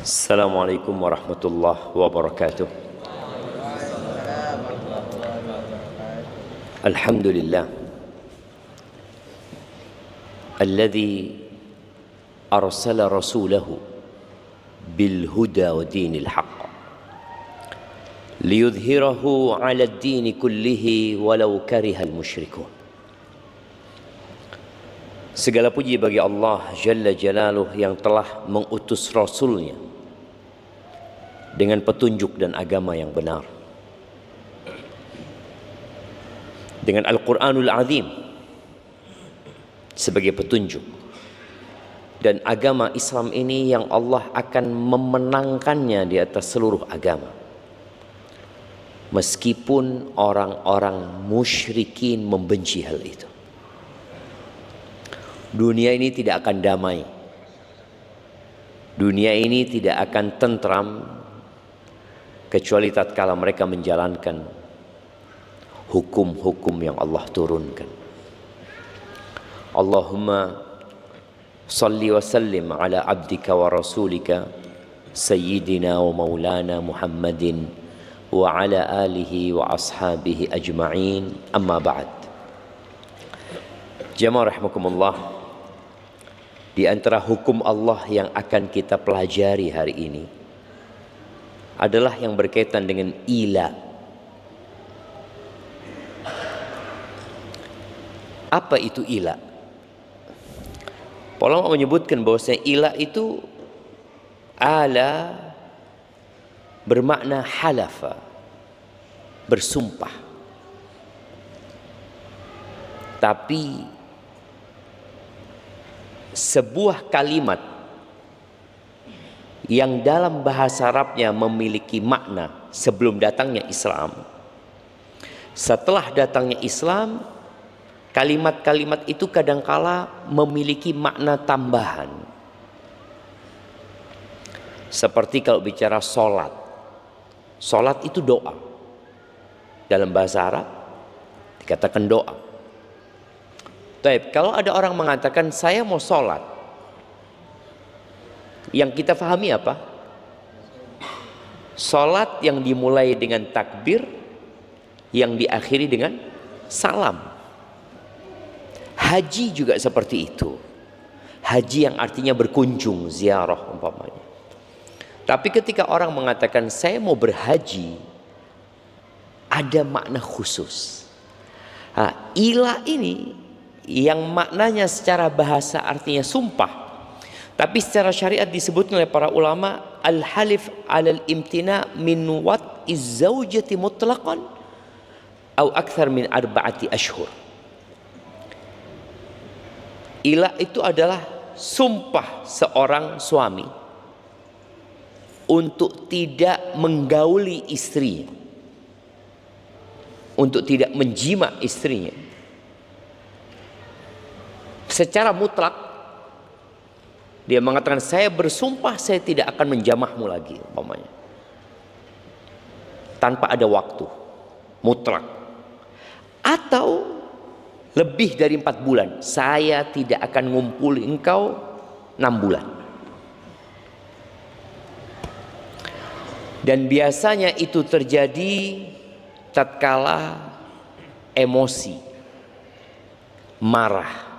Assalamualaikum warahmatullahi wabarakatuh. Alhamdulillah alladzi arsala rasulahu bil huda wa dinil haqq liyudhhirahu 'ala ad-din kullihi walau karihal musyrikun. Segala puji bagi Allah Jalla Jalaluh yang telah mengutus Rasulnya dengan petunjuk dan agama yang benar, dengan Al-Quranul Azim sebagai petunjuk, dan agama Islam ini yang Allah akan memenangkannya di atas seluruh agama, meskipun orang-orang musyrikin membenci hal itu. Dunia ini tidak akan damai, dunia ini tidak akan tentram kecuali tatkala mereka menjalankan hukum-hukum yang Allah turunkan. Allahumma salli wa sallim ala abdika wa rasulika sayyidina wa maulana Muhammadin wa ala alihi wa ashabihi ajma'in, amma ba'd. Jamaah rahimakumullah, di antara hukum Allah yang akan kita pelajari hari ini adalah yang berkaitan dengan ila. Apa itu ila? Ulama menyebutkan bahwasanya ila itu ala bermakna halafa, bersumpah. Tapi sebuah kalimat yang dalam bahasa Arabnya memiliki makna sebelum datangnya Islam. Setelah datangnya Islam, kalimat-kalimat itu kadangkala memiliki makna tambahan. Seperti kalau bicara sholat, sholat itu doa. Dalam bahasa Arab dikatakan doa. Baik, kalau ada orang mengatakan saya mau sholat, yang kita fahami apa? Sholat yang dimulai dengan takbir, yang diakhiri dengan salam. Haji juga seperti itu. Haji yang artinya berkunjung, ziarah umpamanya. Tapi ketika orang mengatakan saya mau berhaji, ada makna khusus. Ilah ini yang maknanya secara bahasa artinya sumpah, tapi secara syariat disebut oleh para ulama al-halif alal imtina min wat'iz zaujati mutlaqan atau akthar min arba'ati ashhur. Ilah itu adalah sumpah seorang suami untuk tidak menggauli istrinya, untuk tidak menjima istrinya secara mutlak. Dia mengatakan saya bersumpah saya tidak akan menjamahmu lagi umpamanya, tanpa ada waktu, mutlak. Atau lebih dari 4 bulan, saya tidak akan ngumpul engkau 6 bulan. Dan biasanya itu terjadi tatkala emosi, marah.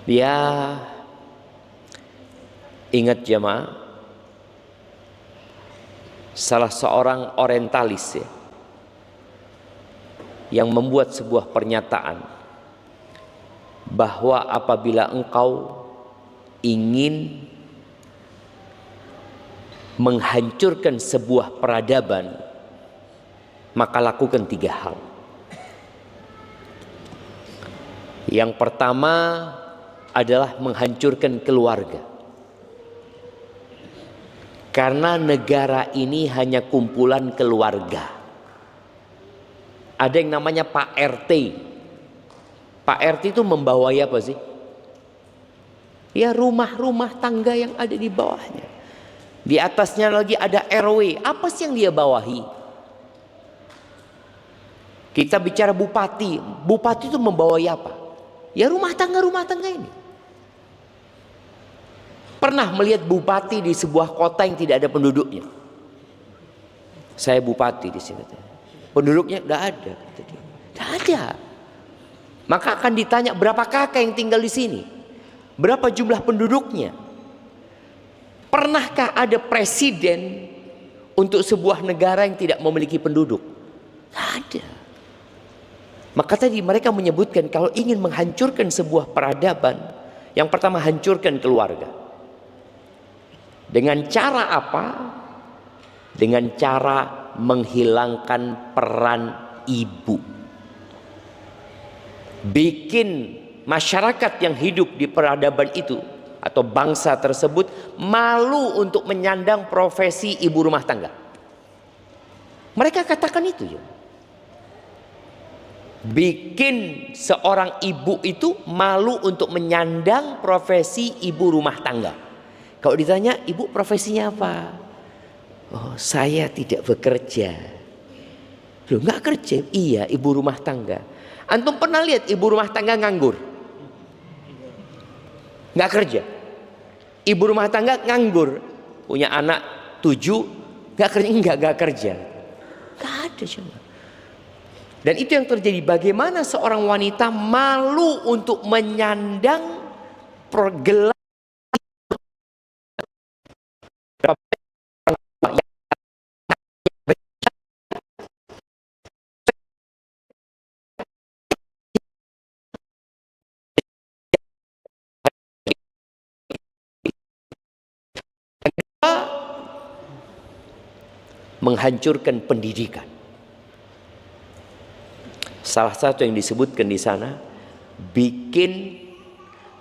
Ya, ingat jemaah, salah seorang orientalis ya, yang membuat sebuah pernyataan bahwa apabila engkau ingin menghancurkan sebuah peradaban, maka lakukan 3 hal. Yang pertama adalah menghancurkan keluarga, karena negara ini hanya kumpulan keluarga. Ada yang namanya Pak RT. Pak RT itu membawai apa sih? Ya, rumah-rumah tangga yang ada di bawahnya. Di atasnya lagi ada RW. Apa sih yang dia bawahi? Kita bicara bupati. Bupati itu membawai apa? Ya rumah tangga ini. Pernah melihat bupati di sebuah kota yang tidak ada penduduknya. Saya bupati di sini. Penduduknya tidak ada. Tidak ada. Maka akan ditanya berapa kakak yang tinggal di sini? Berapa jumlah penduduknya? Pernahkah ada presiden untuk sebuah negara yang tidak memiliki penduduk? Tidak ada. Maka tadi mereka menyebutkan kalau ingin menghancurkan sebuah peradaban, yang pertama hancurkan keluarga. Dengan cara apa? Dengan cara menghilangkan peran ibu. Bikin masyarakat yang hidup di peradaban itu atau bangsa tersebut malu untuk menyandang profesi ibu rumah tangga. Mereka katakan itu ya. Bikin seorang ibu itu malu untuk menyandang profesi ibu rumah tangga. Kalau ditanya, ibu profesinya apa? Oh, saya tidak bekerja. Loh, nggak kerja? Iya, ibu rumah tangga. Antum pernah lihat ibu rumah tangga nganggur? Nggak kerja. Ibu rumah tangga nganggur, punya anak 7, nggak kerja, nggak kerja. Nggak ada cuma. Dan itu yang terjadi. Bagaimana seorang wanita malu untuk menyandang gelar menghancurkan pendidikan. Salah satu yang disebutkan di sana, bikin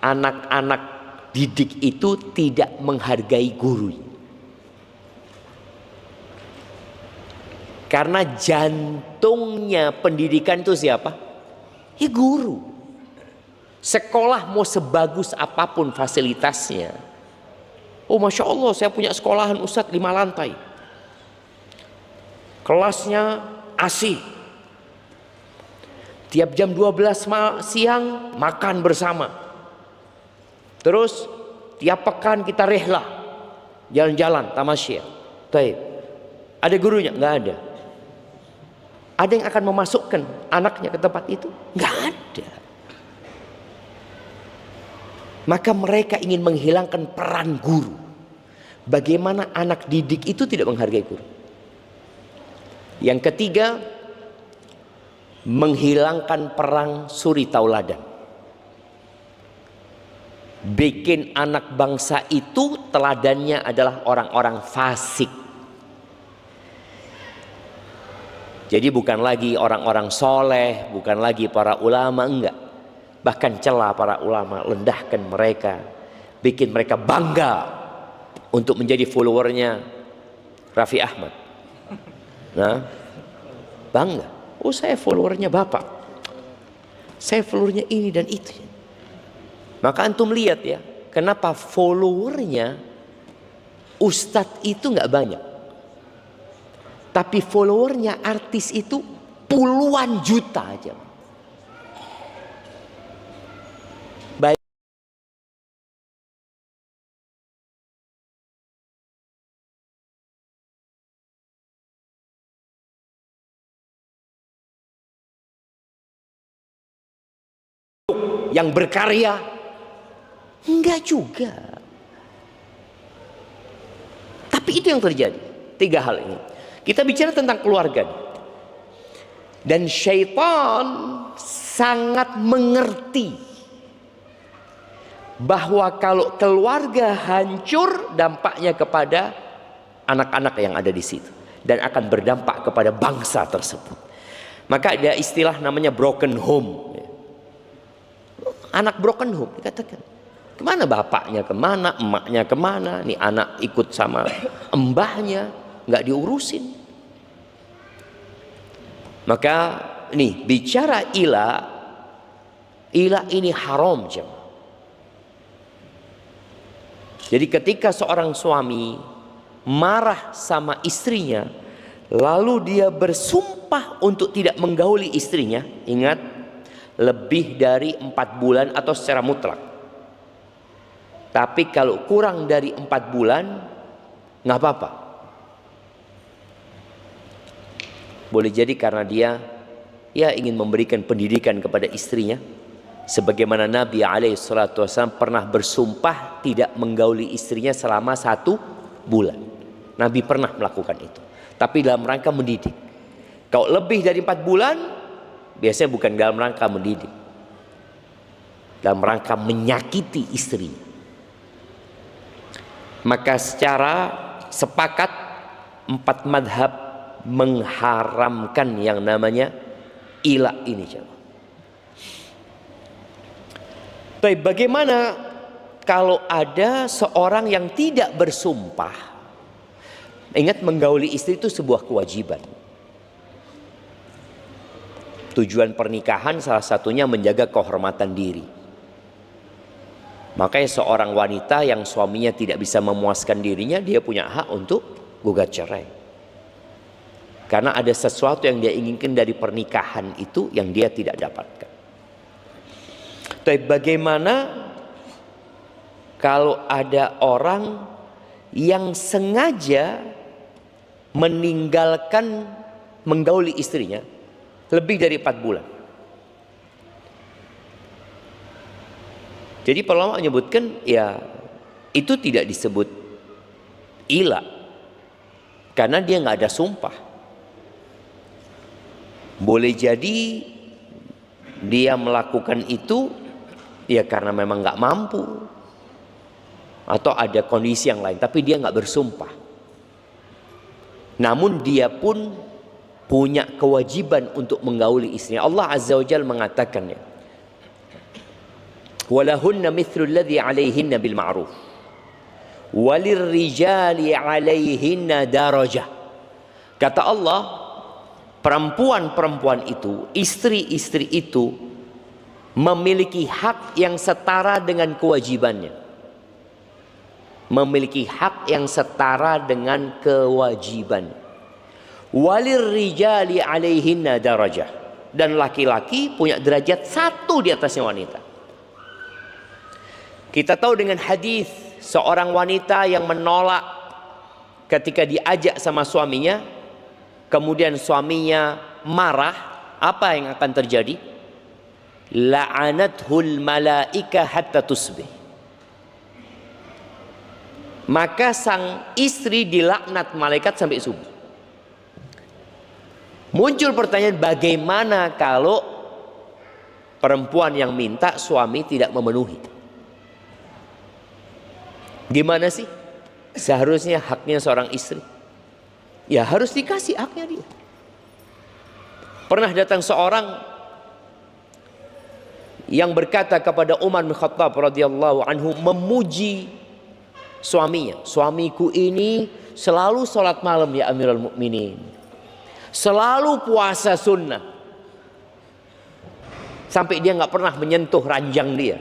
anak-anak didik itu tidak menghargai guru. Karena jantungnya pendidikan itu siapa? Ya guru. Sekolah mau sebagus apapun fasilitasnya. Oh Masya Allah, saya punya sekolahan Ustadz 5 lantai. Kelasnya AC. Tiap jam 12 siang makan bersama. Terus tiap pekan kita rehla, jalan-jalan, tamasya. Taib. Ada gurunya? Nggak ada. Ada yang akan memasukkan anaknya ke tempat itu? Nggak ada. Maka mereka ingin menghilangkan peran guru. Bagaimana anak didik itu tidak menghargai guru. Yang ketiga, menghilangkan perang suri tauladan. Bikin anak bangsa itu teladannya adalah orang-orang fasik. Jadi bukan lagi orang-orang soleh, bukan lagi para ulama, enggak. Bahkan celah para ulama, rendahkan mereka, bikin mereka bangga untuk menjadi followernya Raffi Ahmad. Nah, bangga. Oh, saya followernya Bapak. Saya followernya ini dan itu. Maka antum lihat ya, kenapa followernya Ustadz itu nggak banyak, tapi followernya artis itu puluhan juta aja. Baik. Yang berkarya enggak juga. Tapi itu yang terjadi. 3 hal ini. Kita bicara tentang keluarga. Dan syaitan sangat mengerti bahwa kalau keluarga hancur, dampaknya kepada anak-anak yang ada di situ dan akan berdampak kepada bangsa tersebut. Maka ada istilah namanya broken home. Anak broken home dikatakan. Kemana bapaknya, kemana, emaknya kemana, nih anak ikut sama embahnya, nggak diurusin. Maka nih bicara ilah ini haram jemaah. Jadi ketika seorang suami marah sama istrinya, lalu dia bersumpah untuk tidak menggauli istrinya, ingat, lebih dari 4 bulan atau secara mutlak. Tapi kalau kurang dari 4 bulan, nggak apa-apa. Boleh jadi karena dia ingin memberikan pendidikan kepada istrinya. Sebagaimana Nabi SAW pernah bersumpah tidak menggauli istrinya selama 1 bulan. Nabi pernah melakukan itu. Tapi dalam rangka mendidik. Kalau lebih dari 4 bulan, biasanya bukan dalam rangka mendidik. Dalam rangka menyakiti istrinya. Maka secara sepakat 4 madhab mengharamkan yang namanya ila ini. Tapi bagaimana kalau ada seorang yang tidak bersumpah? Ingat, menggauli istri itu sebuah kewajiban. Tujuan pernikahan salah satunya menjaga kehormatan diri. Makanya seorang wanita yang suaminya tidak bisa memuaskan dirinya, dia punya hak untuk gugat cerai. Karena ada sesuatu yang dia inginkan dari pernikahan itu yang dia tidak dapatkan. Tapi bagaimana kalau ada orang yang sengaja meninggalkan menggauli istrinya lebih dari 4 bulan? Jadi para ulama menyebutkan ya itu tidak disebut ila karena dia nggak ada sumpah. Boleh jadi dia melakukan itu ya karena memang nggak mampu atau ada kondisi yang lain, tapi dia nggak bersumpah. Namun dia pun punya kewajiban untuk menggauli istrinya. Allah Azza wa Jalla mengatakannya, walahunna mithlul ladzi 'alaihinna bil ma'ruf walirrijali 'alaihinna darajah. Kata Allah, perempuan-perempuan itu, istri-istri itu memiliki hak yang setara dengan kewajibannya. Memiliki hak yang setara dengan kewajiban. Walirrijali 'alaihinna darajah. Dan laki-laki punya derajat 1 di atasnya wanita. Kita tahu dengan hadis seorang wanita yang menolak ketika diajak sama suaminya, kemudian suaminya marah, apa yang akan terjadi? La'anathul malaika hatta tusbih. Maka sang istri dilaknat malaikat sampai subuh. Muncul pertanyaan, bagaimana kalau perempuan yang minta suami tidak memenuhi? Gimana sih? Seharusnya haknya seorang istri, ya harus dikasih haknya dia. Pernah datang seorang yang berkata kepada Umar bin Khattab radhiyallahu anhu, memuji suaminya. Suamiku ini selalu sholat malam ya Amirul Mukminin, selalu puasa sunnah, sampai dia nggak pernah menyentuh ranjang dia.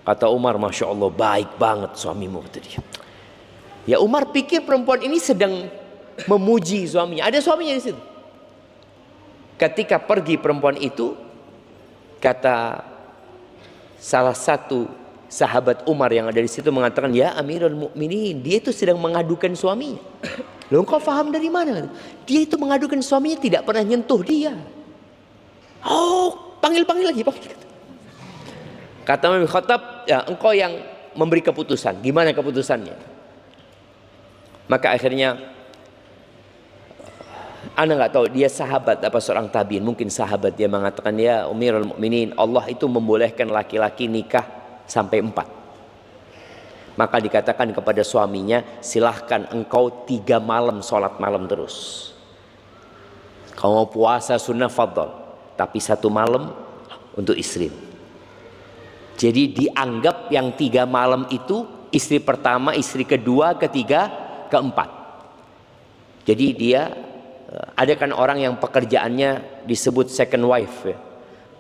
Kata Umar, Masya Allah, baik banget suamimu, kata dia. Ya Umar pikir perempuan ini sedang memuji suaminya. Ada suaminya di situ. Ketika pergi perempuan itu, kata salah satu sahabat Umar yang ada di situ mengatakan, ya Amirul Mukminin, dia itu sedang mengadukan suaminya. Loh, engkau paham dari mana? Dia itu mengadukan suaminya tidak pernah nyentuh dia. Oh, panggil lagi, panggil. Kata Umar bin Khattab, ya engkau yang memberi keputusan. Gimana keputusannya? Maka akhirnya, ana nggak tahu dia sahabat apa seorang tabiin, mungkin sahabat, dia mengatakan, ya Amirul Mukminin, Allah itu membolehkan laki-laki nikah sampai 4. Maka dikatakan kepada suaminya, silahkan engkau 3 malam sholat malam terus. Kau mau puasa sunnah fadl, tapi 1 malam untuk istri. Jadi dianggap yang 3 malam itu istri pertama, istri kedua, ketiga, keempat. Jadi dia, ada kan orang yang pekerjaannya disebut second wife ya,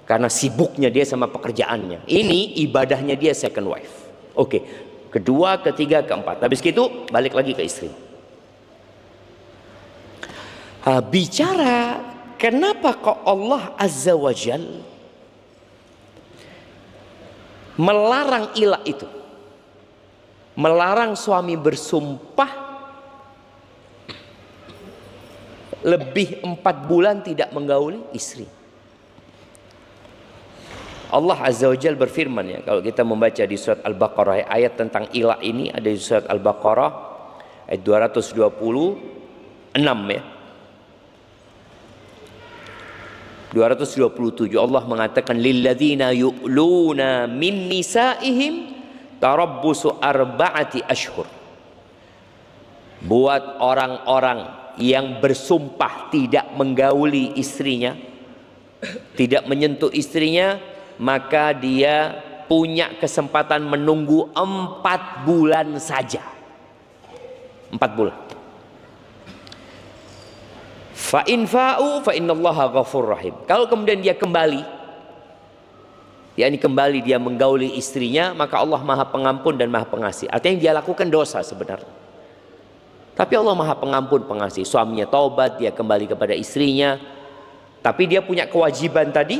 karena sibuknya dia sama pekerjaannya. Ini ibadahnya dia second wife. Oke, kedua, ketiga, keempat. Habis itu balik lagi ke istri. Bicara kenapa kok Allah Azza wa Jalla melarang ilah itu? melarang suami bersumpah lebih 4 bulan tidak menggauli istri. Allah Azza wa Jalla berfirman, ya, kalau kita membaca di surat Al-Baqarah, ayat tentang ilah ini ada di surat Al-Baqarah ayat 226 ya. 227 Allah mengatakan lilladzina yu'luna min nisaihim tarabbusu arba'ati ashhur. Buat orang-orang yang bersumpah tidak menggauli istrinya, tidak menyentuh istrinya, maka dia punya kesempatan menunggu 4 bulan saja. 4 bulan. Fa in fa'u fa innallaha ghafurur rahim. Kalau kemudian dia kembali, yakni kembali dia menggauli istrinya, maka Allah Maha Pengampun dan Maha Pengasih. Artinya yang dia lakukan dosa sebenarnya, tapi Allah Maha Pengampun Pengasih. Suaminya taubat, dia kembali kepada istrinya, tapi dia punya kewajiban tadi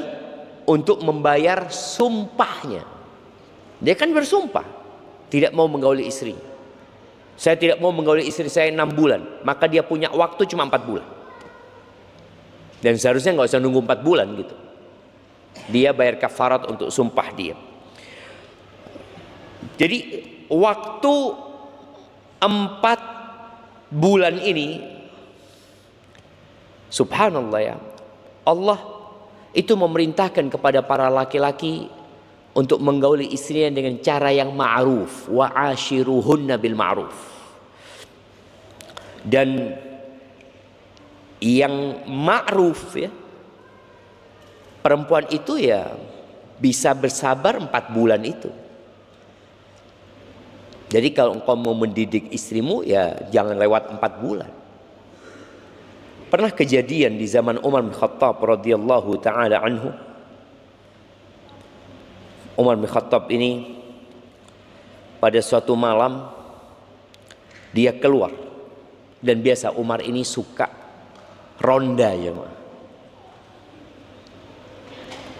untuk membayar sumpahnya. Dia kan bersumpah tidak mau menggauli istrinya. Saya tidak mau menggauli istri saya 6 bulan, maka dia punya waktu cuma 4 bulan. Dan seharusnya nggak usah nunggu 4 bulan gitu. Dia bayar kafarat untuk sumpah dia. Jadi waktu 4 bulan ini, subhanallah ya, Allah itu memerintahkan kepada para laki-laki untuk menggauli istrinya dengan cara yang ma'ruf, wa ashiruhunna bil ma'ruf. Dan yang ma'ruf ya, perempuan itu ya bisa bersabar 4 bulan itu. Jadi kalau engkau mau mendidik istrimu, ya jangan lewat 4 bulan. Pernah kejadian di zaman Umar bin Khattab radhiyallahu taala anhu. Umar bin Khattab ini pada suatu malam dia keluar, dan biasa Umar ini suka ronda ya,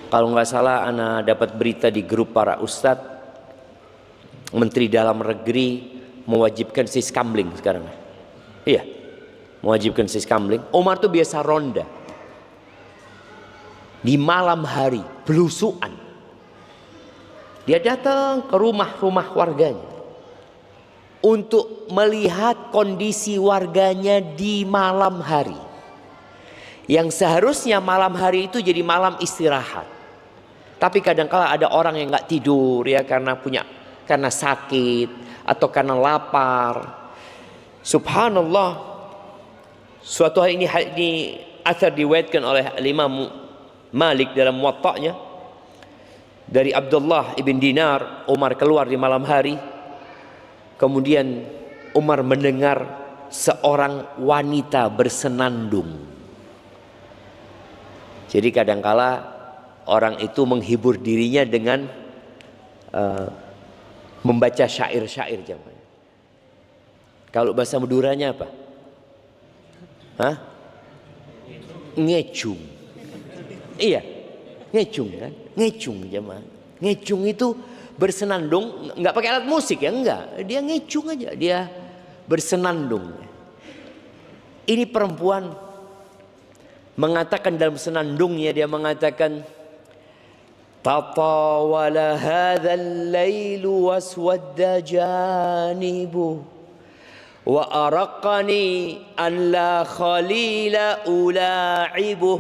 kalau nggak salah ana dapat berita di grup para ustadz, Menteri Dalam Negeri mewajibkan siskambling sekarang. Iya, mewajibkan siskambling. Umar tuh biasa ronda di malam hari, belusuan. Dia datang ke rumah-rumah warganya untuk melihat kondisi warganya di malam hari, yang seharusnya malam hari itu jadi malam istirahat. Tapi kadang-kala ada orang yang nggak tidur ya karena sakit atau karena lapar. Subhanallah, suatu hari ini asar diriwayatkan oleh Imam Malik dalam Muwatta'nya dari Abdullah ibn Dinar. Umar keluar di malam hari, kemudian Umar mendengar seorang wanita bersenandung. Jadi kadangkala orang itu menghibur dirinya dengan membaca syair-syair jamaah. Kalau bahasa Maduranya apa? Hah? Ngecung. Iya, ngecung kan? Ngecung jamaah. Ngecung itu bersenandung, nggak pakai alat musik ya, enggak. Dia ngecung aja, dia bersenandung. Ini perempuan mengatakan dalam senandungnya, dia mengatakan, tatawala hadzal lailu waswadda janibu wa araqani an la khalila ula'ibu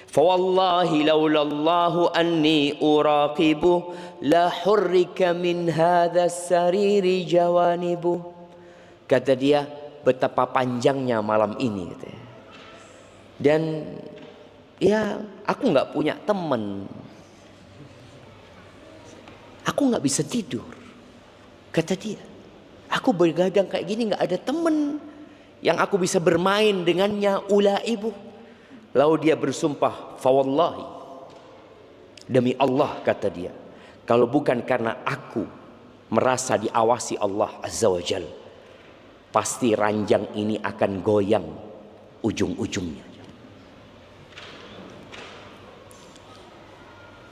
fa wallahi laula Allah anni uraqibu la hurrika min hadzas sariri jawanibu. Kata dia, betapa panjangnya malam ini katanya. Dan ya aku nggak punya teman, aku nggak bisa tidur. Kata dia, aku bergadang kayak gini nggak ada teman yang aku bisa bermain dengannya, ulaibu. Lalu dia bersumpah, fawallahi, demi Allah kata dia, kalau bukan karena aku merasa diawasi Allah Azza wa Jalla, pasti ranjang ini akan goyang ujung-ujungnya.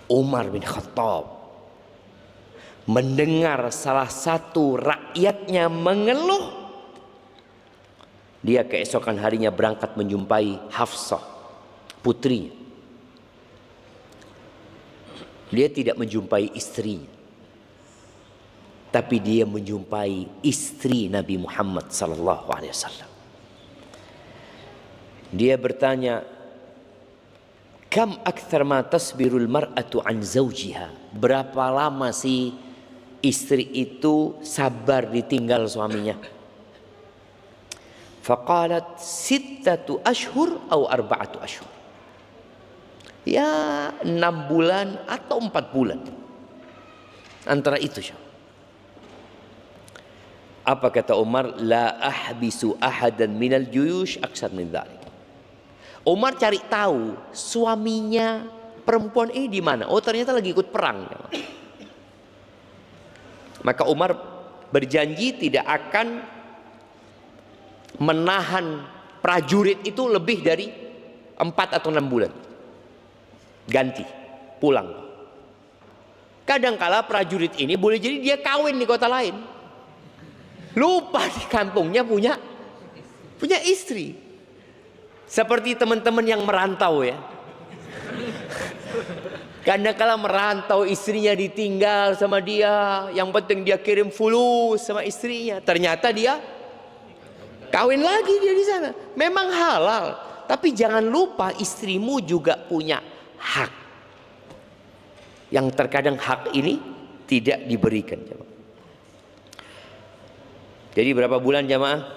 Umar bin Khattab mendengar salah satu rakyatnya mengeluh, dia keesokan harinya berangkat menjumpai Hafsah, putrinya. Dia tidak menjumpai istrinya, tapi dia menjumpai istri Nabi Muhammad sallallahu alaihi wasallam. Dia bertanya, "Kam akthar ma tasbirul mar'atu an zawjiha?" Berapa lama sih istri itu sabar ditinggal suaminya? Faqalat 6 ashhur atau 4 ashhur. Ya 6 bulan atau 4 bulan. Antara itu. Apa kata Umar? La ahbisu ahadan minal juyush aksar min dhalik. Umar cari tahu suaminya perempuan ini di mana. Oh, ternyata lagi ikut perang. Maka Umar berjanji tidak akan menahan prajurit itu lebih dari 4 atau 6 bulan. Ganti, pulang. Kadangkala prajurit ini boleh jadi dia kawin di kota lain. Lupa di kampungnya punya istri. Seperti teman-teman yang merantau ya. Kadangkala merantau, istrinya ditinggal sama dia, yang penting dia kirim fulus sama istrinya. Ternyata dia kawin lagi dia di sana. Memang halal, tapi jangan lupa istrimu juga punya hak. Yang terkadang hak ini tidak diberikan. Jadi berapa bulan jamaah?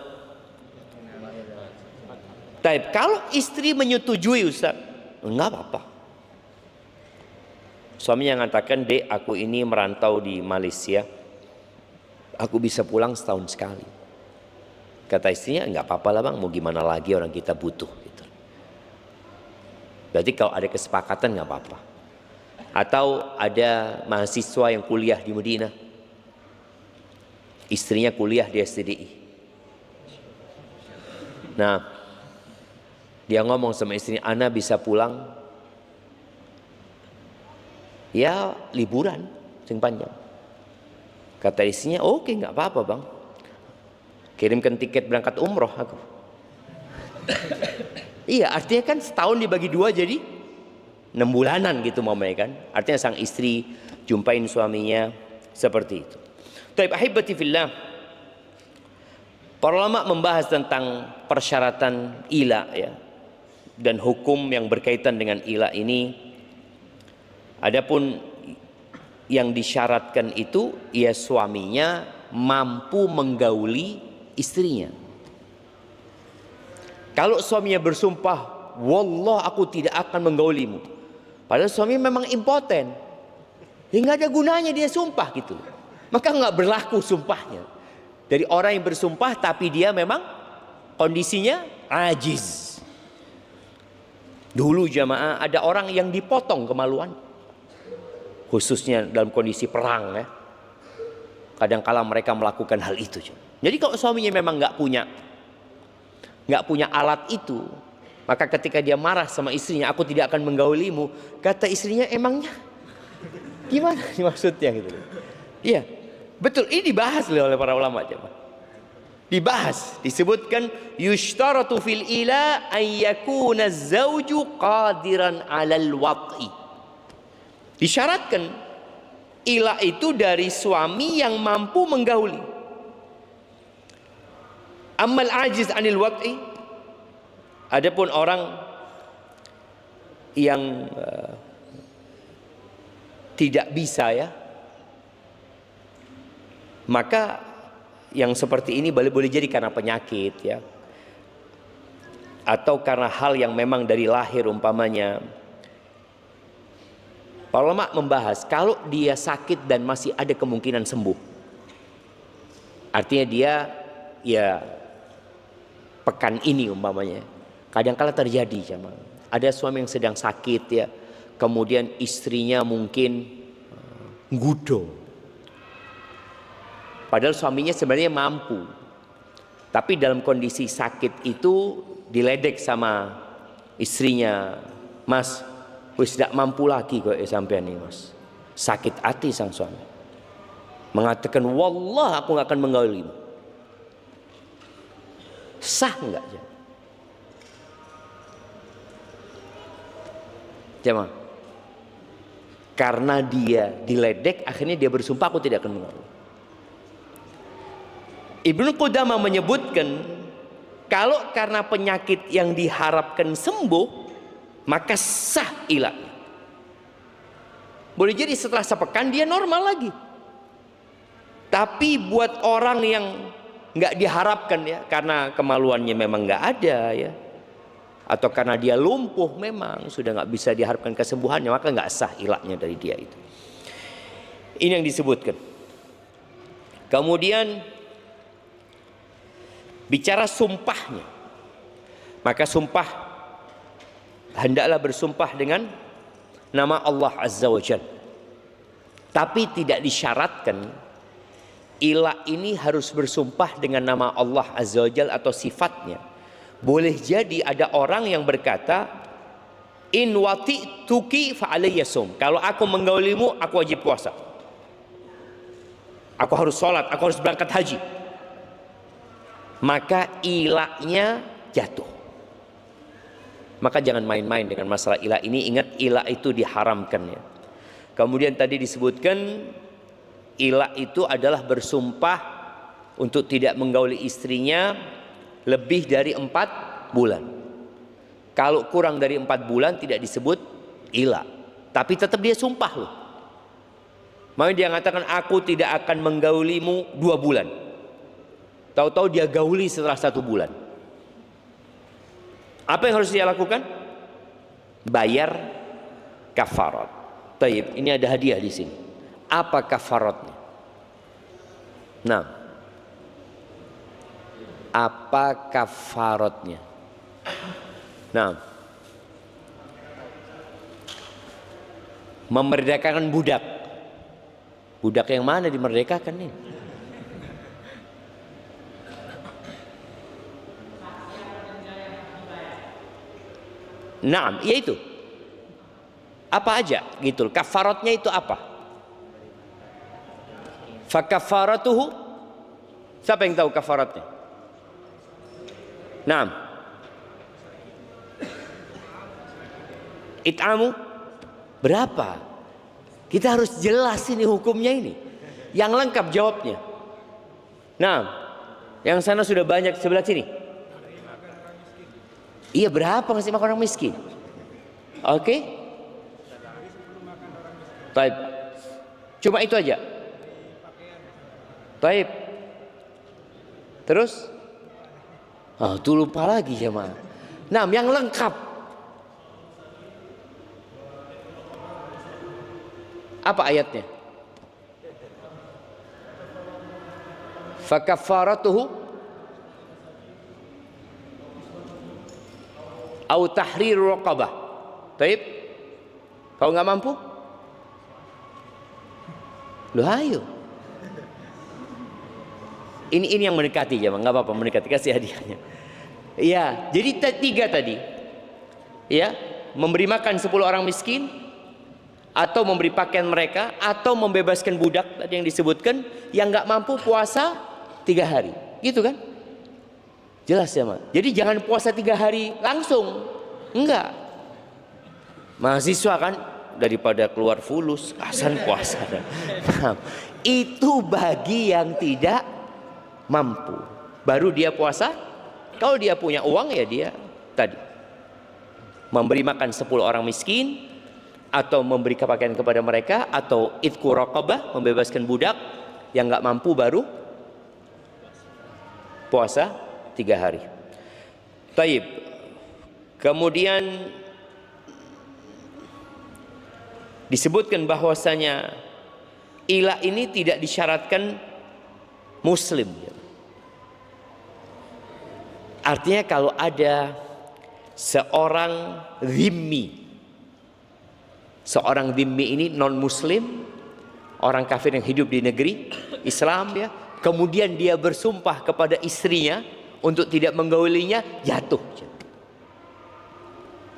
Taib, kalau istri menyetujui Ustaz, enggak apa-apa. Suaminya mengatakan, "Dek, aku ini merantau di Malaysia, aku bisa pulang setahun sekali." Kata istrinya, "Enggak apa-apa lah bang, mau gimana lagi, orang kita butuh." Gitu. Berarti kalau ada kesepakatan enggak apa-apa. Atau ada mahasiswa yang kuliah di Madinah, istrinya kuliah di STDI. Nah, dia ngomong sama istrinya, "Ana bisa pulang ya liburan sing panjang." Kata istrinya, "Oke, nggak apa-apa bang, kirimkan tiket berangkat umroh aku." Iya, artinya kan setahun dibagi 2 jadi 6 bulanan gitu mamanya kan. Artinya sang istri jumpain suaminya seperti itu. Taib ahibati fillah, para ulama membahas tentang persyaratan ila ya, dan hukum yang berkaitan dengan ila ini. Adapun yang disyaratkan itu, ya suaminya mampu menggauli istrinya. Kalau suaminya bersumpah, "Wallah aku tidak akan menggaulimu," padahal suami memang impoten, ya nggak ada gunanya dia sumpah gitu. Maka nggak berlaku sumpahnya. Dari orang yang bersumpah tapi dia memang kondisinya ajiz. Dulu jamaah ada orang yang dipotong kemaluan, khususnya dalam kondisi perang ya. Kadangkala mereka melakukan hal itu. Jadi kalau suaminya memang nggak punya alat itu, maka ketika dia marah sama istrinya, "Aku tidak akan menggaulimu," kata istrinya, "Emangnya gimana maksudnya?" gitu. Iya, betul. Ini dibahas oleh para ulama jemaah. Dibahas, disebutkan yushtaratu fil ila an yakuna az-zawju qadiran 'alal wat'i. Disyaratkan ila itu dari suami yang mampu menggauli. Ammal ajiz 'anil wat'i, adapun orang yang tidak bisa ya, maka yang seperti ini boleh jadi karena penyakit ya, atau karena hal yang memang dari lahir umpamanya. Para ulama membahas kalau dia sakit dan masih ada kemungkinan sembuh, artinya dia ya pekan ini umpamanya, kadang-kala terjadi jemaah. Ada suami yang sedang sakit ya, kemudian istrinya mungkin gudo, padahal suaminya sebenarnya mampu, tapi dalam kondisi sakit itu diledek sama istrinya, "Mas, wis tidak mampu lagi kok sampean nih mas." Sakit hati sang suami. mengatakan wallah aku nggak akan menggaulimu, sah nggak jemaah? Karena dia diledek, akhirnya dia bersumpah aku tidak akan mengauli. Ibnu Qudamah menyebutkan kalau karena penyakit yang diharapkan sembuh, maka sah ilahnya. Boleh jadi setelah sepekan dia normal lagi. Tapi buat orang yang nggak diharapkan ya, karena kemaluannya memang nggak ada ya, atau karena dia lumpuh memang sudah nggak bisa diharapkan kesembuhannya, maka nggak sah ilahnya dari dia itu. Ini yang disebutkan. Kemudian bicara sumpahnya, maka sumpah hendaklah bersumpah dengan nama Allah Azza wa Jalla. Tapi tidak disyaratkan ilah ini harus bersumpah dengan nama Allah Azza wa Jalla atau sifatnya. Boleh jadi ada orang yang berkata, in wati'tuki fa'alayya sum. Kalau aku menggaulimu, aku wajib puasa. Aku harus sholat, aku harus berangkat haji. Maka ilahnya jatuh. Maka jangan main-main dengan masalah ilah ini. Ingat, ilah itu diharamkan ya. Kemudian tadi disebutkan ilah itu adalah bersumpah untuk tidak menggauli istrinya lebih dari 4 bulan. Kalau kurang dari 4 bulan tidak disebut ilah, tapi tetap dia sumpah loh. Makanya dia mengatakan aku tidak akan menggaulimu 2 bulan. Tahu-tahu dia gauli setelah 1 bulan. Apa yang harus dia lakukan? Bayar kafarat. Taib, ini ada hadiah di sini. Apa kafaratnya? Nah, apa kafaratnya? Nah, memerdekakan budak. Budak yang mana dimerdekakan nih? Nah, yaitu apa aja gitu. Kafaratnya itu apa? Fakafaratuhu, siapa yang tahu kafaratnya? Nah, it'amu berapa? Kita harus jelas ini hukumnya ini, yang lengkap jawabnya. Nah, yang sana sudah banyak, sebelah sini. Iya, berapa ngasih makan orang miskin? Oke, baik. Cuma itu aja. Baik. Terus? Oh, tuh lupa lagi ya ma. Nah, yang lengkap. Apa ayatnya? Fakafaratuhu au tahriru raqabah. Baik. Kalau nggak mampu? Loh ayo. Ini yang mendekati ya, nggak apa-apa mendekati, kasih hadiahnya. Ya, jadi 3 tadi. Ya, memberi makan 10 orang miskin, atau memberi pakaian mereka, atau membebaskan budak tadi yang disebutkan, yang nggak mampu puasa 3 hari, gitu kan? Jelas ya, Mak. Jadi jangan puasa 3 hari langsung, enggak. Mahasiswa kan daripada keluar fulus, asan puasa. Nah, itu bagi yang tidak mampu, baru dia puasa. Kalau dia punya uang ya dia tadi memberi makan 10 orang miskin, atau memberi pakaian kepada mereka, atau itqu raqabah, membebaskan budak. Yang nggak mampu baru puasa 3 hari. Taib. Kemudian disebutkan bahwasanya ilah ini tidak disyaratkan muslim. Artinya kalau ada seorang dhimmi, seorang dhimmi ini non muslim, orang kafir yang hidup di negeri Islam ya, kemudian dia bersumpah kepada istrinya untuk tidak menggaulinya, jatuh.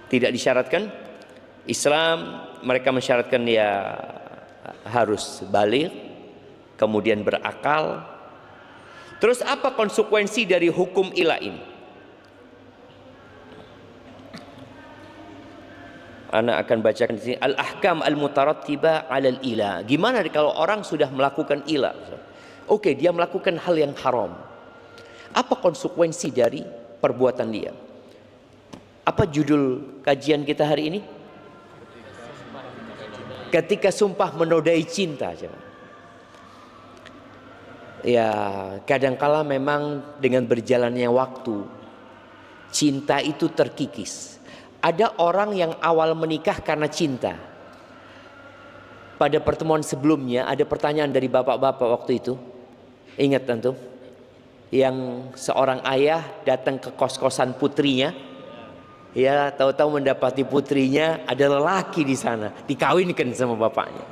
Tidak disyaratkan. Islam mereka mensyaratkan dia harus baligh, kemudian berakal. Terus apa konsekuensi dari hukum ilah ini? Ana akan bacakan di sini al-ahkam al-mutarattiba 'alal ilah. Gimana kalau orang sudah melakukan ilah? Oke, dia melakukan hal yang haram. Apa konsekuensi dari perbuatan dia? Apa judul kajian kita hari ini? Ketika sumpah menodai cinta. Ya, kadangkala memang dengan berjalannya waktu cinta itu terkikis. Ada orang yang awal menikah karena cinta. Pada pertemuan sebelumnya ada pertanyaan dari bapak-bapak waktu itu. Ingat tentu? Yang seorang ayah datang ke kos-kosan putrinya. Ya, tahu-tahu mendapati putrinya ada lelaki di sana, dikawinkan sama bapaknya.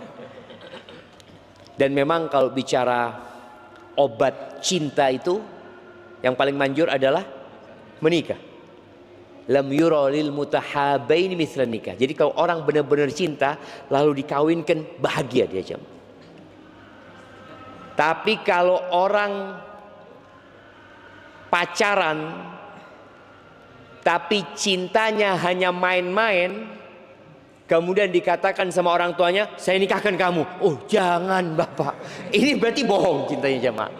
Dan memang kalau bicara obat cinta itu yang paling manjur adalah menikah. Lam yura lil mutahabaini mithlan nikah. Jadi kalau orang benar-benar cinta lalu dikawinkan, bahagia dia jam. Tapi kalau orang pacaran tapi cintanya hanya main-main, kemudian dikatakan sama orang tuanya, saya nikahkan kamu. Oh jangan bapak, ini berarti bohong cintanya jamaah.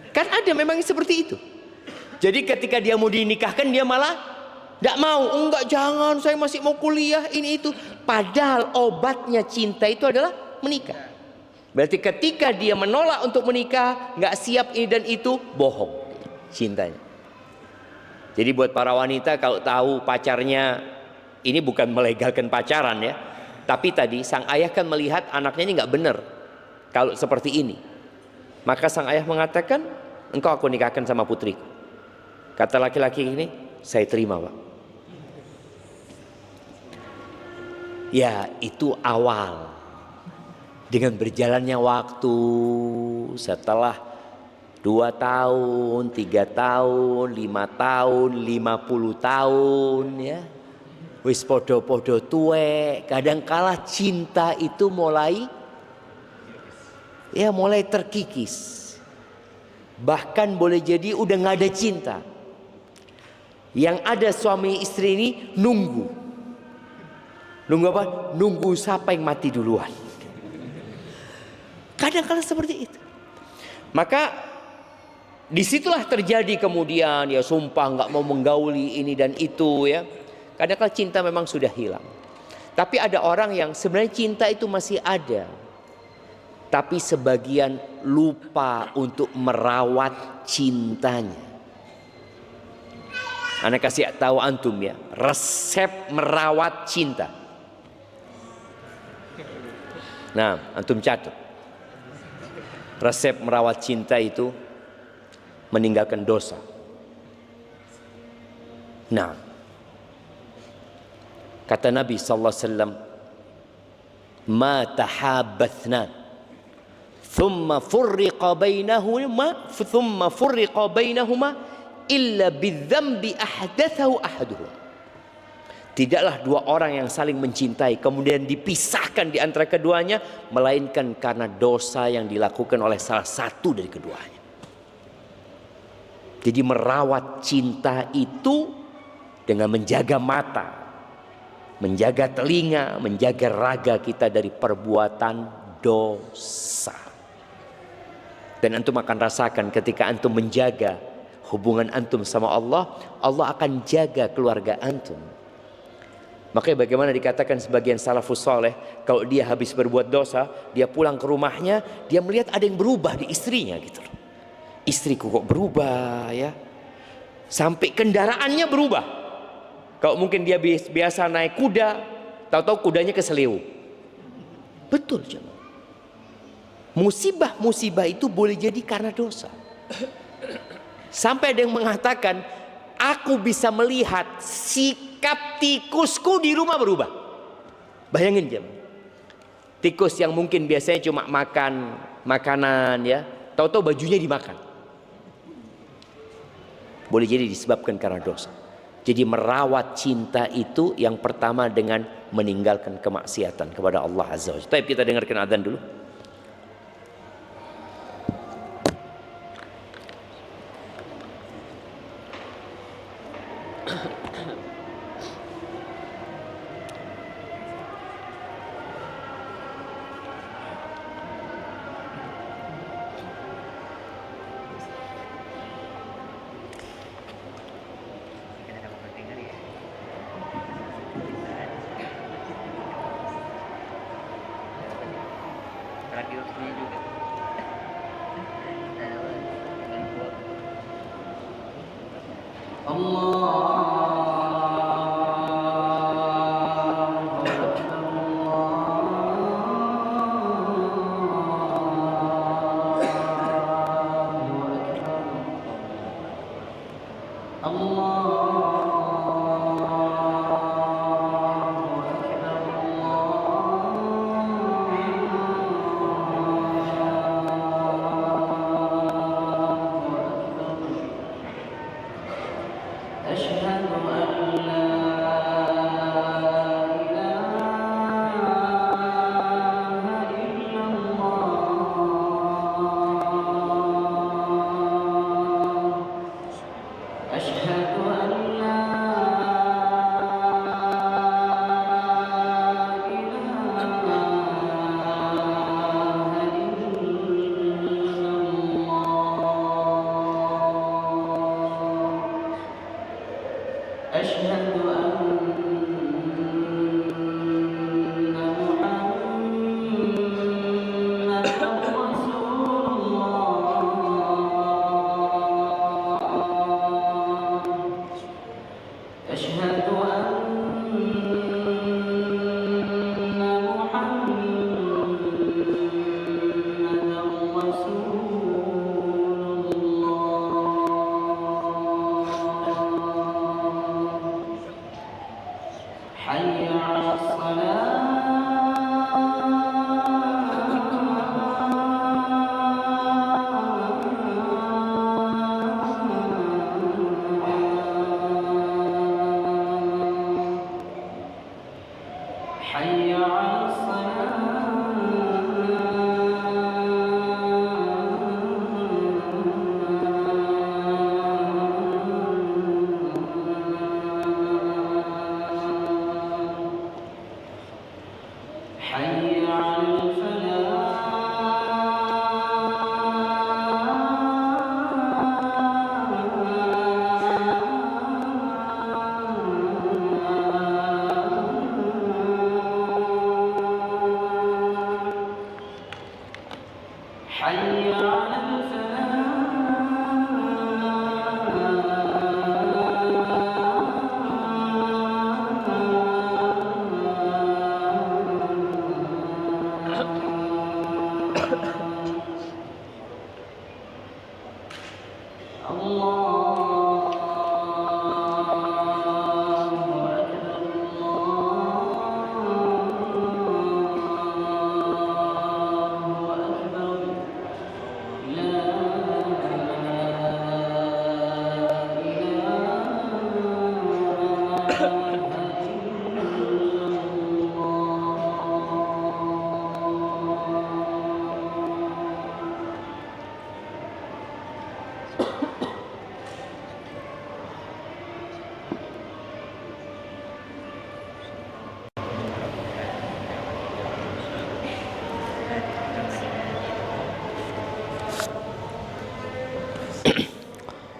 Kan ada memang seperti itu. Jadi ketika dia mau dinikahkan dia malah tidak mau. Enggak, jangan, saya masih mau kuliah ini itu. Padahal obatnya cinta itu adalah menikah. Berarti ketika dia menolak untuk menikah, nggak siap ini dan itu, bohong cintanya. Jadi buat para wanita kalau tahu pacarnya, ini bukan melegalkan pacaran ya, tapi tadi sang ayah kan melihat anaknya ini nggak benar kalau seperti ini. Maka sang ayah mengatakan, engkau aku nikahkan sama putriku. Kata laki-laki ini, saya terima pak. Ya itu awal. Dengan berjalannya waktu, setelah 2 tahun, 3 tahun, 5 tahun, 50 tahun ya. Wis podo-podo tuwek. Kadangkala cinta itu mulai terkikis. Bahkan boleh jadi udah nggak ada cinta. Yang ada suami istri ini nunggu apa? Nunggu siapa yang mati duluan. Kadang-kadang seperti itu. Maka disitulah terjadi kemudian ya sumpah nggak mau menggauli ini dan itu ya. Kadang-kadang cinta memang sudah hilang. Tapi ada orang yang sebenarnya cinta itu masih ada, tapi sebagian lupa untuk merawat cintanya. Ana kasih tahu antum ya, resep merawat cinta. Nah, antum catat. Resep merawat cinta itu meninggalkan dosa. Nah, kata Nabi sallallahu alaihi wasallam, "Ma tahabbathna, thumma furriqa bainahuma illa bidzambi ahdathahu ahaduhum." Tidaklah 2 orang yang saling mencintai kemudian dipisahkan di antara keduanya melainkan karena dosa yang dilakukan oleh salah satu dari keduanya. Jadi merawat cinta itu dengan menjaga mata, menjaga telinga, menjaga raga kita dari perbuatan dosa. Dan antum akan rasakan ketika antum menjaga hubungan antum sama Allah, Allah akan jaga keluarga antum. Makanya bagaimana dikatakan sebagian salafus soleh, kalau dia habis berbuat dosa, dia pulang ke rumahnya, dia melihat ada yang berubah di istrinya gitu. Istriku kok berubah ya, sampai kendaraannya berubah. Kalau mungkin dia biasa naik kuda, tahu-tahu kudanya keseleo. Betul jemaah. Musibah-musibah itu boleh jadi karena dosa. Sampai ada yang mengatakan, aku bisa melihat sikap tikusku di rumah berubah. Bayangin jemaah. Tikus yang mungkin biasanya cuma makan makanan ya, tahu-tahu bajunya dimakan. Boleh jadi disebabkan karena dosa. Jadi merawat cinta itu yang pertama dengan meninggalkan kemaksiatan kepada Allah Azza wa Jalla. Kita dengarkan adzan dulu.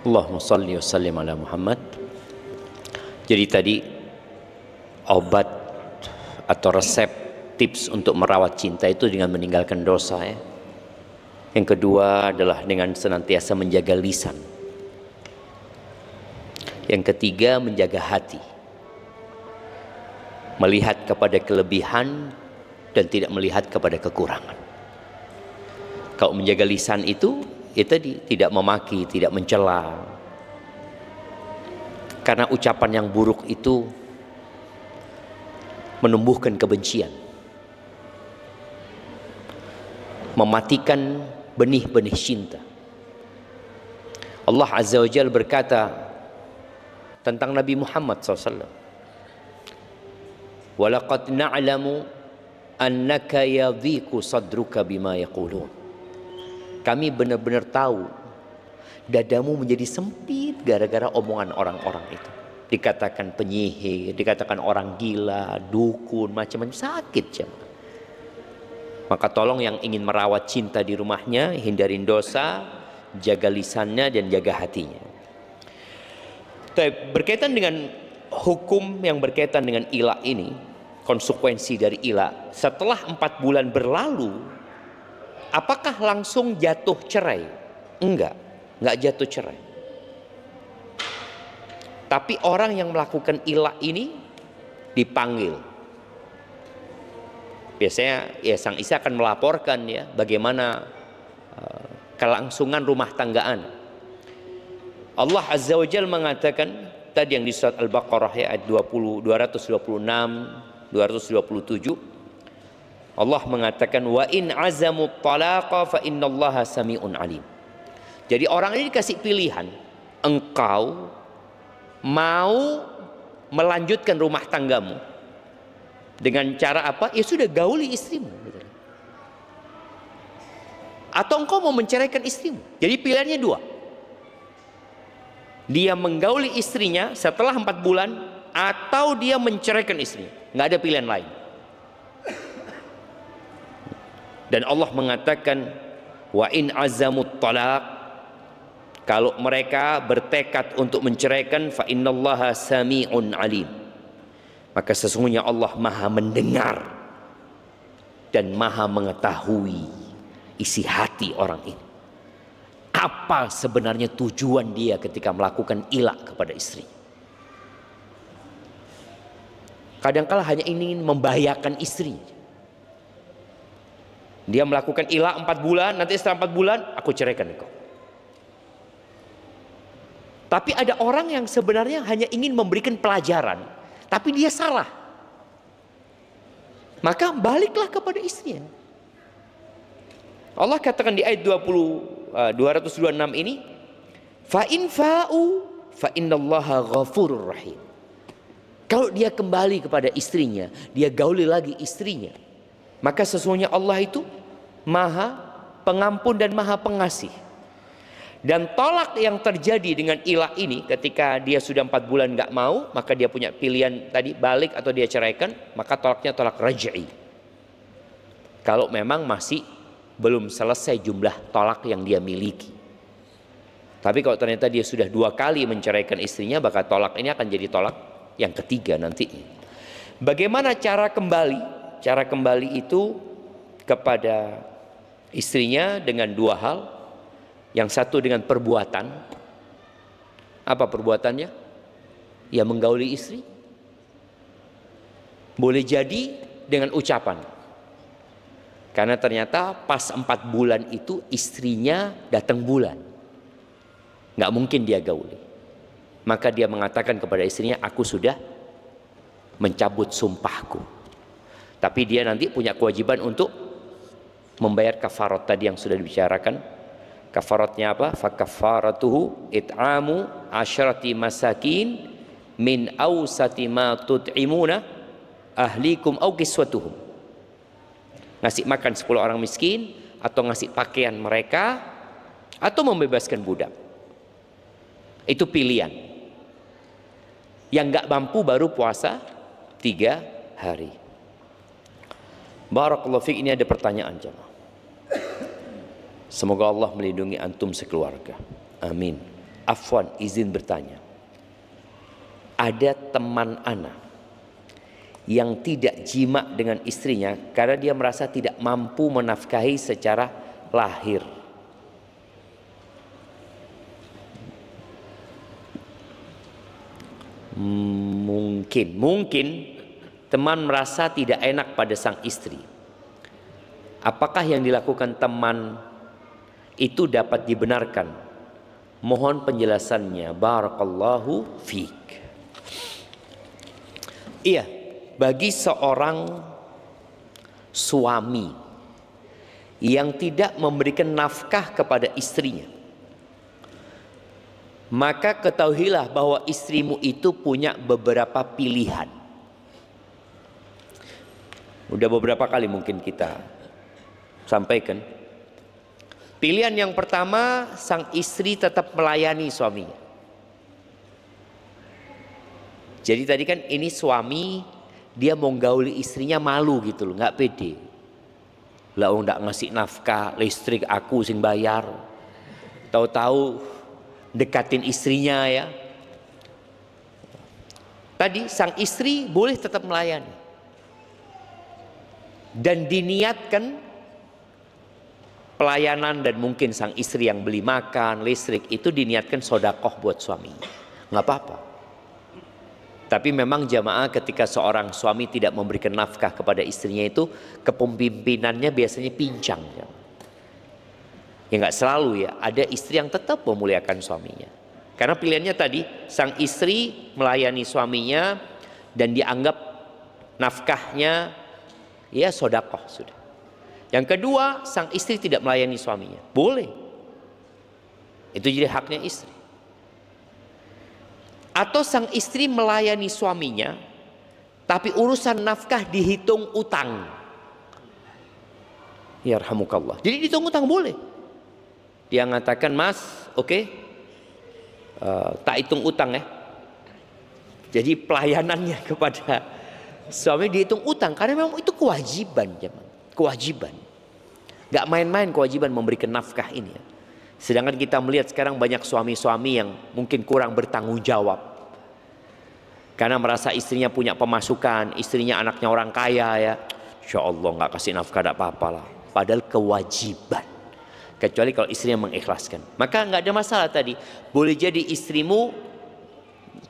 Allahumma salli wa sallim ala Muhammad. Jadi tadi obat atau resep tips untuk merawat cinta itu dengan meninggalkan dosa ya. Yang kedua adalah dengan senantiasa menjaga lisan. Yang ketiga menjaga hati. Melihat kepada kelebihan dan tidak melihat kepada kekurangan. Kalau menjaga lisan itu tadi tidak memaki, tidak mencela. Karena ucapan yang buruk itu menumbuhkan kebencian. Mematikan benih-benih cinta. Allah Azza wa Jalla berkata tentang Nabi Muhammad SAW. Walaqad na'lamu annaka yadhiqu sadruka bima yaqulun. Kami benar-benar tahu dadamu menjadi sempit gara-gara omongan orang-orang itu. dikatakan penyihir, dikatakan orang gila, dukun, macam-macam, sakit jemaah. Maka tolong yang ingin merawat cinta di rumahnya, hindarin dosa, jaga lisannya dan jaga hatinya. Berkaitan dengan hukum yang berkaitan dengan ilah ini, konsekuensi dari ilah, setelah 4 bulan berlalu, apakah langsung jatuh cerai? Enggak jatuh cerai. Tapi orang yang melakukan ilah ini dipanggil. Biasanya ya sang istri akan melaporkan ya bagaimana kelangsungan rumah tanggaan. Allah Azza wa Jalla mengatakan tadi yang di surat Al-Baqarah ya, ayat 226, 227. Allah mengatakan wa in azamu talaqa fa innallaha sami'un alim. Jadi orang ini dikasih pilihan, engkau mau melanjutkan rumah tanggamu dengan cara apa? Ya sudah, gauli istrimu. Atau engkau mau menceraikan istrimu. Jadi pilihannya 2. Dia menggauli istrinya setelah 4 bulan, atau dia menceraikan istrinya. Nggak ada pilihan lain. Dan Allah mengatakan wa in azamut talaq, kalau mereka bertekad untuk menceraikan, fa innallaha sami'un alim, maka sesungguhnya Allah maha mendengar dan maha mengetahui isi hati orang ini. Apa sebenarnya tujuan dia ketika melakukan ilah kepada istri? Kadangkala hanya ingin membahayakan istri. Dia melakukan ilah 4 bulan, nanti setelah 4 bulan aku ceraikan engkau. Tapi ada orang yang sebenarnya hanya ingin memberikan pelajaran, tapi dia salah. Maka baliklah kepada istrinya. Allah katakan di ayat 226 ini, fa in fa'u fa innallaha ghafurur rahim. Kalau dia kembali kepada istrinya, dia gauli lagi istrinya, maka sesungguhnya Allah itu maha pengampun dan maha pengasih. Dan tolak yang terjadi dengan ilah ini, ketika dia sudah 4 bulan nggak mau, maka dia punya pilihan tadi, balik atau dia ceraikan, maka tolaknya tolak raj'i. Kalau memang masih belum selesai jumlah tolak yang dia miliki. Tapi kalau ternyata dia sudah 2 kali menceraikan istrinya, maka tolak ini akan jadi tolak yang ketiga nantinya. Bagaimana cara kembali? Cara kembali itu kepada istrinya dengan 2 hal. Yang satu dengan perbuatan. Apa perbuatannya? Ya menggauli istri. Boleh jadi dengan ucapan. Karena ternyata pas 4 bulan itu istrinya datang bulan. Nggak mungkin dia gauli. Maka dia mengatakan kepada istrinya, aku sudah mencabut sumpahku. Tapi dia nanti punya kewajiban untuk membayar kafarat tadi yang sudah dibicarakan. Kafaratnya apa? Fakafaratuhu it'amu 10 masakin min awsati ma tut'imuna ahlikum aw kiswatuhum. Ngasih makan 10 orang miskin, atau ngasih pakaian mereka, atau membebaskan budak. Itu pilihan. Yang nggak mampu baru puasa 3 hari. Barakallahu fiik. Ini ada pertanyaan jemaah. Semoga Allah melindungi antum sekeluarga. Amin. Afwan, izin bertanya. Ada teman ana yang tidak jima dengan istrinya karena dia merasa tidak mampu menafkahi secara lahir. Mungkin teman merasa tidak enak pada sang istri. Apakah yang dilakukan teman itu dapat dibenarkan? Mohon penjelasannya. Barakallahu fiik. Iya, bagi seorang suami yang tidak memberikan nafkah kepada istrinya, maka ketahuilah bahwa istrimu itu punya beberapa pilihan. Udah beberapa kali mungkin kita sampaikan. Pilihan yang pertama, sang istri tetap melayani suaminya. Jadi tadi kan ini suami, dia mau gauli istrinya malu gitu loh, nggak pede. Lah nggak ngasih nafkah, listrik aku sing bayar. Tahu-tahu dekatin istrinya ya. Tadi sang istri boleh tetap melayani. Dan diniatkan pelayanan dan mungkin sang istri yang beli makan, listrik itu diniatkan sodakoh buat suaminya. Nggak apa-apa. Tapi memang jamaah ketika seorang suami tidak memberikan nafkah kepada istrinya itu, kepemimpinannya biasanya pincang. Ya nggak selalu ya, ada istri yang tetap memuliakan suaminya. Karena pilihannya tadi, sang istri melayani suaminya dan dianggap nafkahnya ya sodakoh sudah. Yang kedua, sang istri tidak melayani suaminya. Boleh. Itu jadi haknya istri. Atau sang istri melayani suaminya, tapi urusan nafkah dihitung utang. Yarhamukallah. Jadi dihitung utang boleh. Dia mengatakan, mas, oke, tak hitung utang ya. Jadi pelayanannya kepada suami dihitung utang. Karena memang itu kewajiban. Kewajiban. Gak main-main kewajiban memberikan nafkah ini ya. Sedangkan kita melihat sekarang banyak suami-suami yang mungkin kurang bertanggung jawab. Karena merasa istrinya punya pemasukan, istrinya anaknya orang kaya ya. Insya Allah gak kasih nafkah, gak apa-apa lah. Padahal kewajiban. Kecuali kalau istrinya mengikhlaskan. Maka gak ada masalah tadi. Boleh jadi istrimu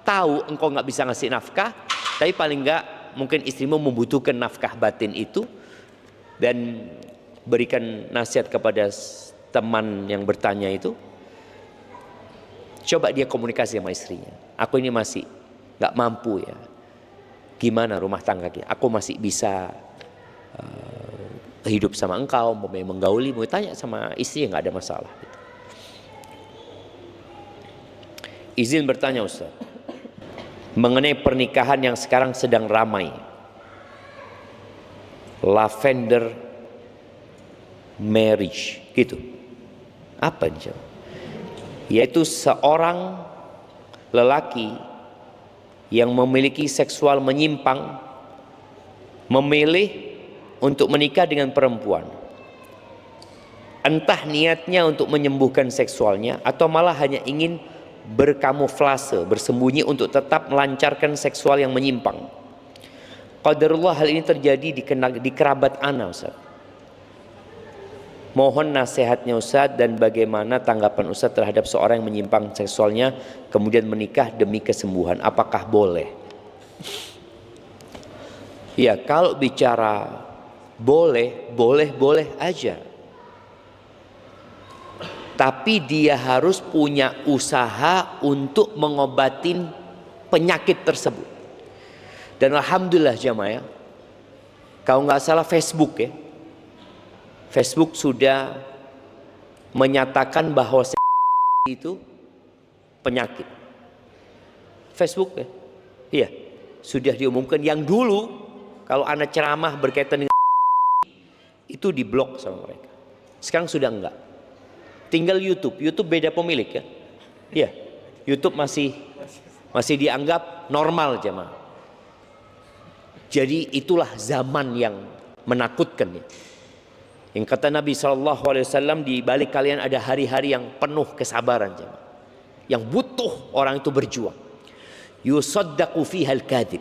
tahu engkau gak bisa ngasih nafkah, tapi paling gak mungkin istrimu membutuhkan nafkah batin itu. Dan berikan nasihat kepada teman yang bertanya itu, coba dia komunikasi sama istrinya. Aku ini masih gak mampu ya, gimana rumah tangga kita, aku masih bisa hidup sama engkau, mau menggauli, mau tanya sama istri, gak ada masalah. Izin bertanya Ustaz, mengenai pernikahan yang sekarang sedang ramai, lavender marriage gitu. Apa ini? Yaitu seorang lelaki yang memiliki seksual menyimpang memilih untuk menikah dengan perempuan. Entah niatnya untuk menyembuhkan seksualnya atau malah hanya ingin berkamuflase, bersembunyi untuk tetap melancarkan seksual yang menyimpang. Qadarullah hal ini terjadi di kerabat ana Ustaz. Mohon nasihatnya Ustaz dan bagaimana tanggapan Ustaz terhadap seorang yang menyimpang seksualnya kemudian menikah demi kesembuhan. Apakah boleh? Ya, kalau bicara boleh aja. Tapi dia harus punya usaha untuk mengobatin penyakit tersebut. Dan alhamdulillah jamaah ya, kalau nggak salah Facebook ya, Facebook sudah menyatakan bahwa itu penyakit. Facebook ya, iya sudah diumumkan. Yang dulu kalau anak ceramah berkaitan dengan itu diblok sama mereka. Sekarang sudah enggak. Tinggal YouTube beda pemilik ya. Iya, YouTube masih dianggap normal jemaah. Jadi itulah zaman yang menakutkan ya. Yang kata Nabi SAW, di balik kalian ada hari-hari yang penuh kesabaran jemaah, yang butuh orang itu berjuang. Yusaddaqu fiha al-kadhib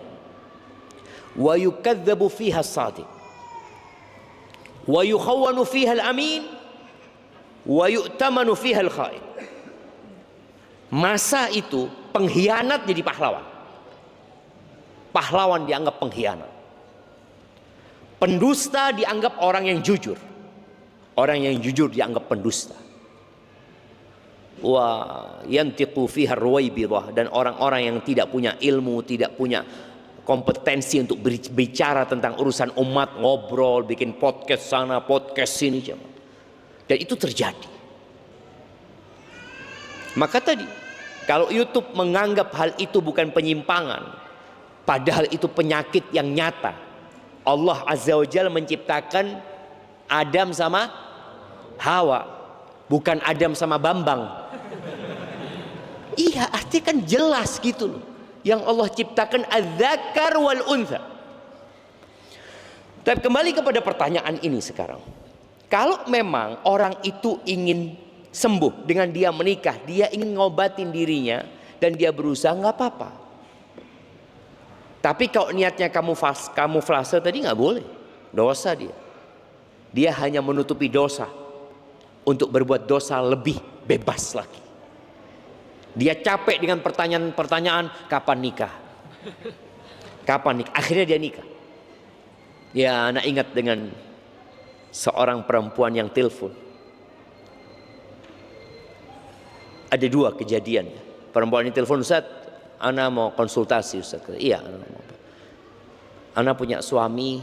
wa yukadzabu fiha as-sadiq wa yukhawwanu fiha al-amin wa yu'tamanu fiha al-kha'in. Masa itu pengkhianat jadi pahlawan. Pahlawan dianggap pengkhianat. Pendusta dianggap orang yang jujur. Orang yang jujur dianggap pendusta. Wa yantiqu fiha ar-ruwaybidah, dan orang-orang yang tidak punya ilmu, tidak punya kompetensi untuk berbicara tentang urusan umat, ngobrol, bikin podcast sana, podcast sini. Dan itu terjadi. Maka tadi, kalau YouTube menganggap hal itu bukan penyimpangan, padahal itu penyakit yang nyata. Allah Azza wa Jalla menciptakan Adam sama Hawa, bukan Adam sama Bambang. Iya, artinya kan jelas gitu loh. yang Allah ciptakan az-zakar wal untha. Tapi kembali kepada pertanyaan ini sekarang. Kalau memang orang itu ingin sembuh dengan dia menikah, dia ingin ngobatin dirinya dan dia berusaha, nggak apa-apa. Tapi kalau niatnya kamuflase tadi nggak boleh, dosa dia. Dia hanya menutupi dosa untuk berbuat dosa lebih bebas lagi. Dia capek dengan pertanyaan-pertanyaan, kapan nikah? Kapan nikah? Akhirnya dia nikah. Ya, anak ingat dengan seorang perempuan yang telepon. Ada dua kejadian. Perempuan ini telepon, Ustaz, Ana mau konsultasi, Ustaz. Iya, Ana punya suami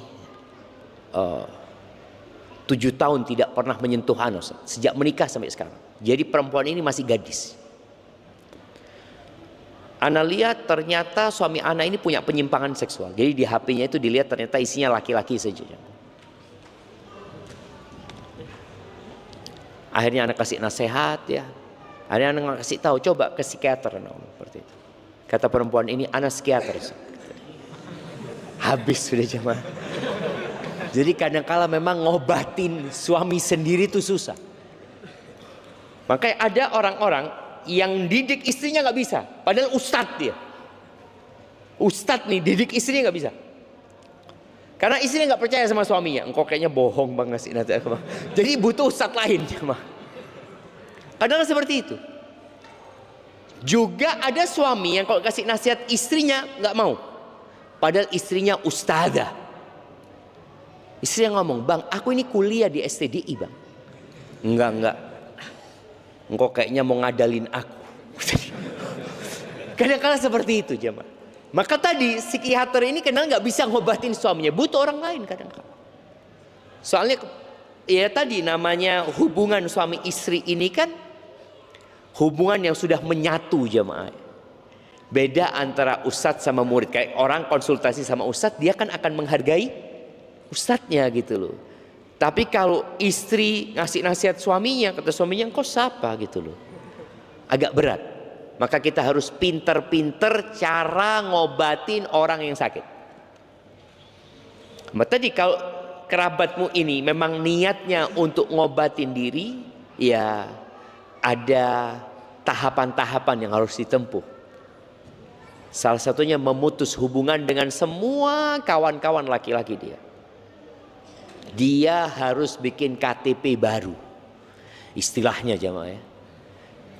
7 tahun tidak pernah menyentuh Ana, Ustaz. Sejak menikah sampai sekarang. Jadi perempuan ini masih gadis. Ana lihat ternyata suami Ana ini punya penyimpangan seksual. Jadi di HP-nya itu dilihat ternyata isinya laki-laki saja. Akhirnya Ana kasih nasihat ya. Akhirnya Ana kasih tahu, coba ke psikiater. Seperti itu. Kata perempuan ini, Ana psikiater. Habis sudah jemaah. Jadi kadang-kala memang ngobatin suami sendiri itu susah. Makanya ada orang-orang yang didik istrinya nggak bisa, padahal ustadz dia. Ustadz nih didik istrinya nggak bisa. Karena istrinya nggak percaya sama suaminya. Engkau kayaknya bohong bang ngasih nasihat. Jadi butuh ustadz lain cuma. Kadang seperti itu. Juga ada suami yang kalau kasih nasihat istrinya nggak mau. Padahal istrinya ustadzah. Istrinya ngomong, bang aku ini kuliah di STDI bang. Enggak. Engkau kayaknya mau ngadalin aku. Kadang-kadang seperti itu jemaah. Maka tadi psikiater ini kadang nggak bisa ngobatin suaminya, butuh orang lain kadang-kadang. Soalnya ya tadi namanya hubungan suami istri ini kan hubungan yang sudah menyatu jemaah. Beda antara ustadz sama murid. Kayak orang konsultasi sama ustadz, dia kan akan menghargai ustadznya gitu loh. Tapi kalau istri ngasih nasihat suaminya, kata suaminya, engkau siapa gitu loh. Agak berat. Maka kita harus pinter-pinter cara ngobatin orang yang sakit. Tadi kalau kerabatmu ini memang niatnya untuk ngobatin diri, ya ada tahapan-tahapan yang harus ditempuh. Salah satunya memutus hubungan dengan semua kawan-kawan laki-laki dia. Dia harus bikin KTP baru. Istilahnya jamaah ya.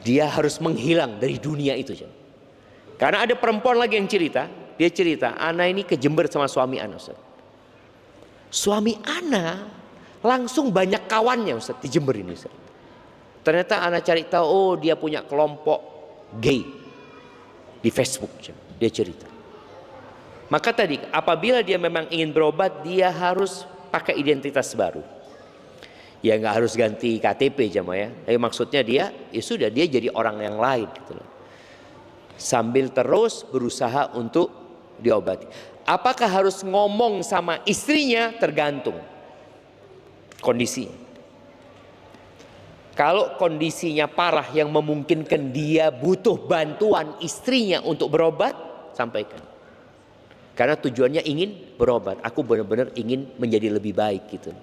Dia harus menghilang dari dunia itu jamaah. Karena ada perempuan lagi yang cerita. Dia cerita, Ana ini ke Jember sama suami Ana Ustaz. Suami Ana langsung banyak kawannya Ustaz di Jember ini Ustaz. Ternyata Ana cari tahu, oh dia punya kelompok gay di Facebook. Dia cerita. Maka tadi apabila dia memang ingin berobat, dia harus pakai identitas baru. Ya nggak harus ganti KTP jamaah ya. Tapi maksudnya dia, ya sudah dia jadi orang yang lain gitu loh. Sambil terus berusaha untuk diobati. Apakah harus ngomong sama istrinya? Tergantung kondisi. Kalau kondisinya parah yang memungkinkan dia butuh bantuan istrinya untuk berobat, sampaikan. Karena tujuannya ingin berobat. Aku benar-benar ingin menjadi lebih baik gitu.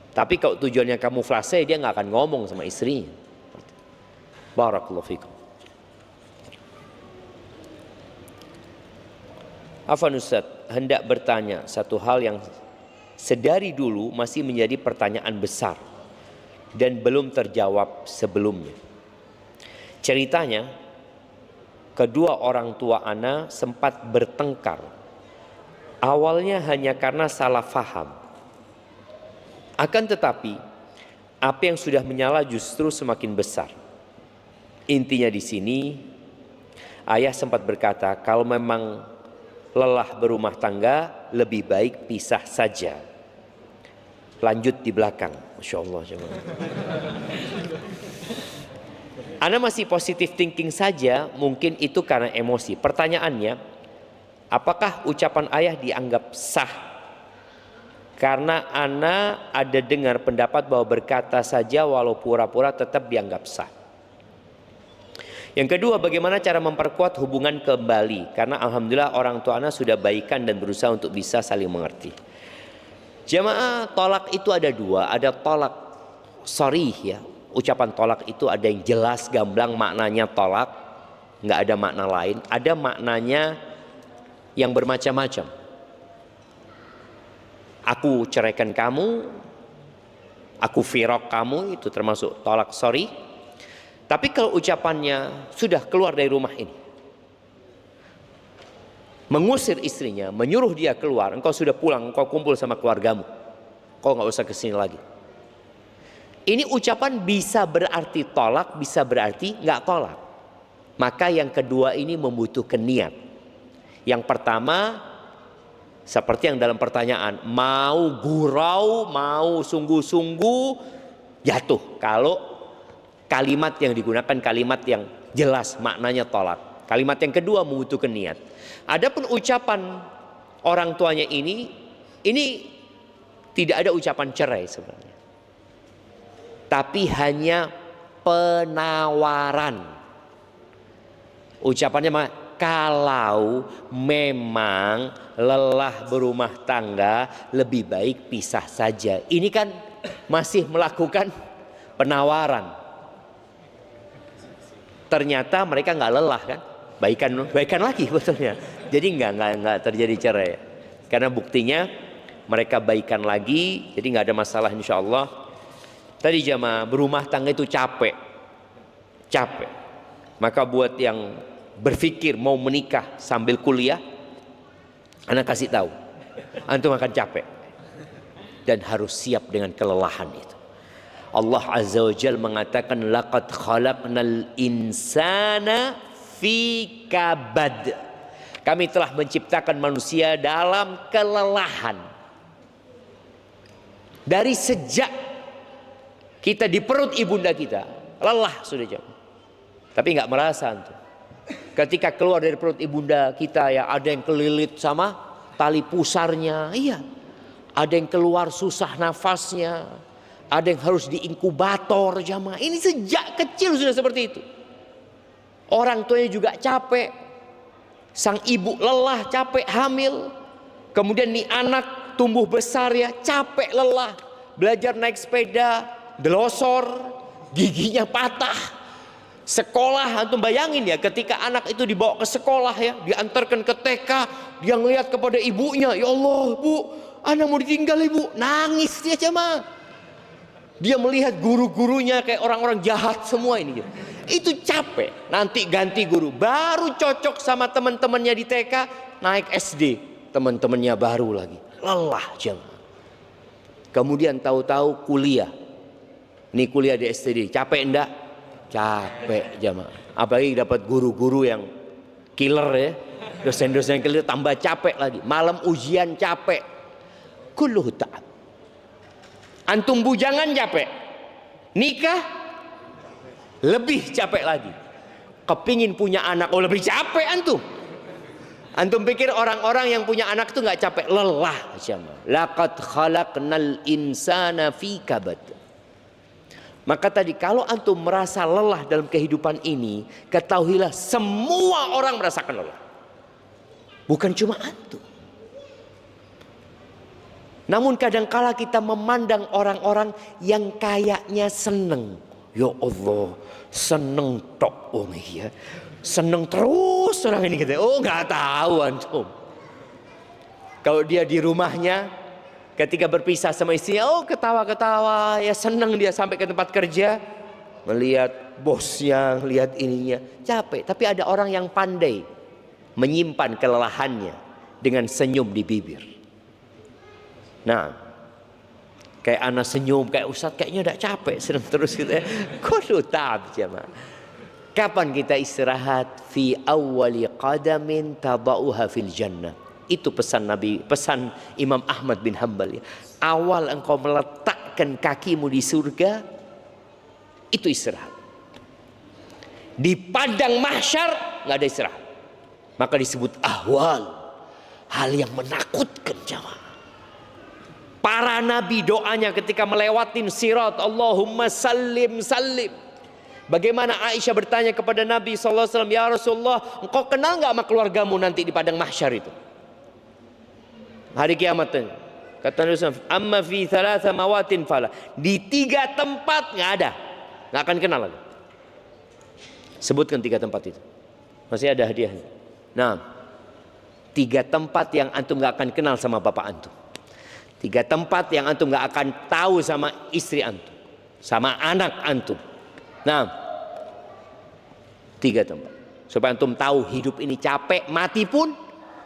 Tapi kalau tujuannya kamuflase, dia nggak akan ngomong sama istrinya. Barakallahu fikum. Afwan Ustaz, hendak bertanya satu hal yang sedari dulu masih menjadi pertanyaan besar dan belum terjawab sebelumnya. Ceritanya, kedua orang tua Ana sempat bertengkar. Awalnya hanya karena salah faham. Akan tetapi, api yang sudah menyala justru semakin besar. Intinya di sini, ayah sempat berkata, kalau memang lelah berumah tangga, lebih baik pisah saja. Lanjut di belakang. Masya Allah. Ana masih positive thinking saja, mungkin itu karena emosi. Pertanyaannya, apakah ucapan ayah dianggap sah? Karena Ana ada dengar pendapat bahwa berkata saja walau pura-pura tetap dianggap sah. Yang kedua, bagaimana cara memperkuat hubungan kembali? Karena alhamdulillah orang tua anak sudah baikan dan berusaha untuk bisa saling mengerti. Jamaah, tolak itu ada dua. Ada tolak sharih ya. Ucapan tolak itu ada yang jelas gamblang maknanya tolak, nggak ada makna lain. Ada maknanya yang bermacam-macam. Aku ceraikan kamu, aku firaq kamu, itu termasuk tolak sharih. Tapi kalau ucapannya sudah keluar dari rumah ini, mengusir istrinya, menyuruh dia keluar, engkau sudah pulang, engkau kumpul sama keluargamu, kau nggak usah kesini lagi. Ini ucapan bisa berarti tolak, bisa berarti nggak tolak. Maka yang kedua ini membutuhkan niat. Yang pertama, seperti yang dalam pertanyaan, mau gurau, mau sungguh-sungguh, jatuh. Kalau kalimat yang digunakan kalimat yang jelas maknanya tolak. Kalimat yang kedua membutuhkan niat. Adapun ucapan orang tuanya ini tidak ada ucapan cerai sebenarnya. Tapi hanya penawaran. Ucapannya kalau memang lelah berumah tangga lebih baik pisah saja. Ini kan masih melakukan penawaran. Ternyata mereka nggak lelah kan, baikan lagi betulnya. Jadi nggak terjadi cerai. Karena buktinya mereka baikan lagi, jadi nggak ada masalah insya Allah. Tadi jamaah, berumah tangga itu capek. Maka buat yang berpikir mau menikah sambil kuliah, anak kasih tahu, antum akan capek dan harus siap dengan kelelahan itu. Allah Azza wa Jalla mengatakan laqad khalaqnal insana fi kabad. Kami telah menciptakan manusia dalam kelelahan. Dari sejak kita di perut ibunda kita, lelah sudah jauh. Tapi nggak merasa antum. Ketika keluar dari perut ibunda kita ya ada yang kelilit sama tali pusarnya, iya. Ada yang keluar susah nafasnya. Ada yang harus diinkubator jamaah. Ini sejak kecil sudah seperti itu. Orang tuanya juga capek. Sang ibu lelah, capek, hamil. Kemudian nih anak tumbuh besar ya, capek, lelah. Belajar naik sepeda, delosor, giginya patah. Sekolah, antum bayangin ya ketika anak itu dibawa ke sekolah ya, diantarkan ke TK, dia ngelihat kepada ibunya, ya Allah bu, anak mau ditinggal ibu, nangis dia jamaah. Dia melihat guru-gurunya kayak orang-orang jahat semua ini gitu. Itu capek. Nanti ganti guru, baru cocok sama teman-temannya di TK, naik SD, teman-temannya baru lagi. Lelah jemaah. Kemudian tahu-tahu kuliah. Ini kuliah di STD, capek enggak? Capek jemaah. Apalagi dapat guru-guru yang killer ya. Dosen-dosen yang killer tambah capek lagi. Malam ujian capek. Kulluhu ta'ab. Antum bujangan capek, nikah lebih capek lagi. Kepingin punya anak, oh lebih capek antum. Antum pikir orang-orang yang punya anak itu nggak capek? Lelah. Laqad khalaqnal insana fi kabad. Maka tadi kalau antum merasa lelah dalam kehidupan ini, ketahuilah semua orang merasakan lelah. Bukan cuma antum. Namun kadangkala kita memandang orang-orang yang kayaknya seneng. Ya Allah, seneng tok oh iya. Seneng terus orang ini gitu. Oh nggak tahu antum. Kalau dia di rumahnya ketika berpisah sama istrinya, oh ketawa-ketawa, ya seneng dia sampai ke tempat kerja melihat bosnya, lihat ininya, capek. Tapi ada orang yang pandai menyimpan kelelahannya dengan senyum di bibir. Nah, kayak anak senyum, kayak Ustadz kayaknya udah capek, senang terus gitu ya. Kudu ta'ab jemaah. Kapan kita istirahat? Fi awwali qadamin tada'uha fil jannah. Itu pesan Nabi, pesan Imam Ahmad bin Hanbal ya. Awal engkau meletakkan kakimu di surga, itu istirahat. Di padang mahsyar nggak ada istirahat. Maka disebut ahwal, hal yang menakutkan jemaah. Para nabi doanya ketika melewatin sirat, Allahumma sallim sallim. Bagaimana Aisyah bertanya kepada Nabi SAW, ya Rasulullah, engkau kenal nggak sama keluargamu nanti di padang mahsyar itu? Hari kiamat. Kata Nabi SAW, amma fi thalatha mawatin fala. Di 3 tempat nggak ada, nggak akan kenal lagi. Sebutkan 3 tempat itu. Masih ada hadiahnya. Nah, 3 tempat yang antum nggak akan kenal sama bapak antum. 3 tempat yang antum nggak akan tahu sama istri antum, sama anak antum. Nah, 3 tempat. Supaya antum tahu hidup ini capek, mati pun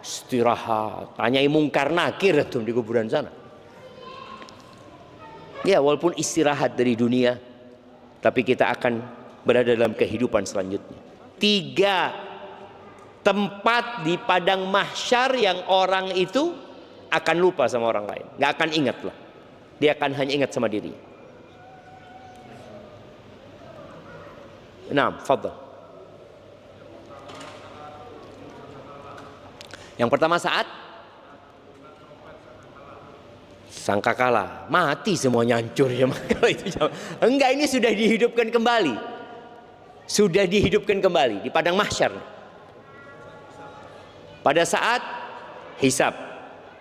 istirahat. Tanyai mungkar nakir antum di kuburan sana. Ya, walaupun istirahat dari dunia, tapi kita akan berada dalam kehidupan selanjutnya. 3 tempat di padang mahsyar yang orang itu akan lupa sama orang lain, nggak akan ingat lah. Dia akan hanya ingat sama dirinya. Nah, fadhal. Yang pertama saat sangkakala, mati semuanya hancur ya. Enggak, ini sudah dihidupkan kembali. Sudah dihidupkan kembali di padang mahsyar. Pada saat hisab.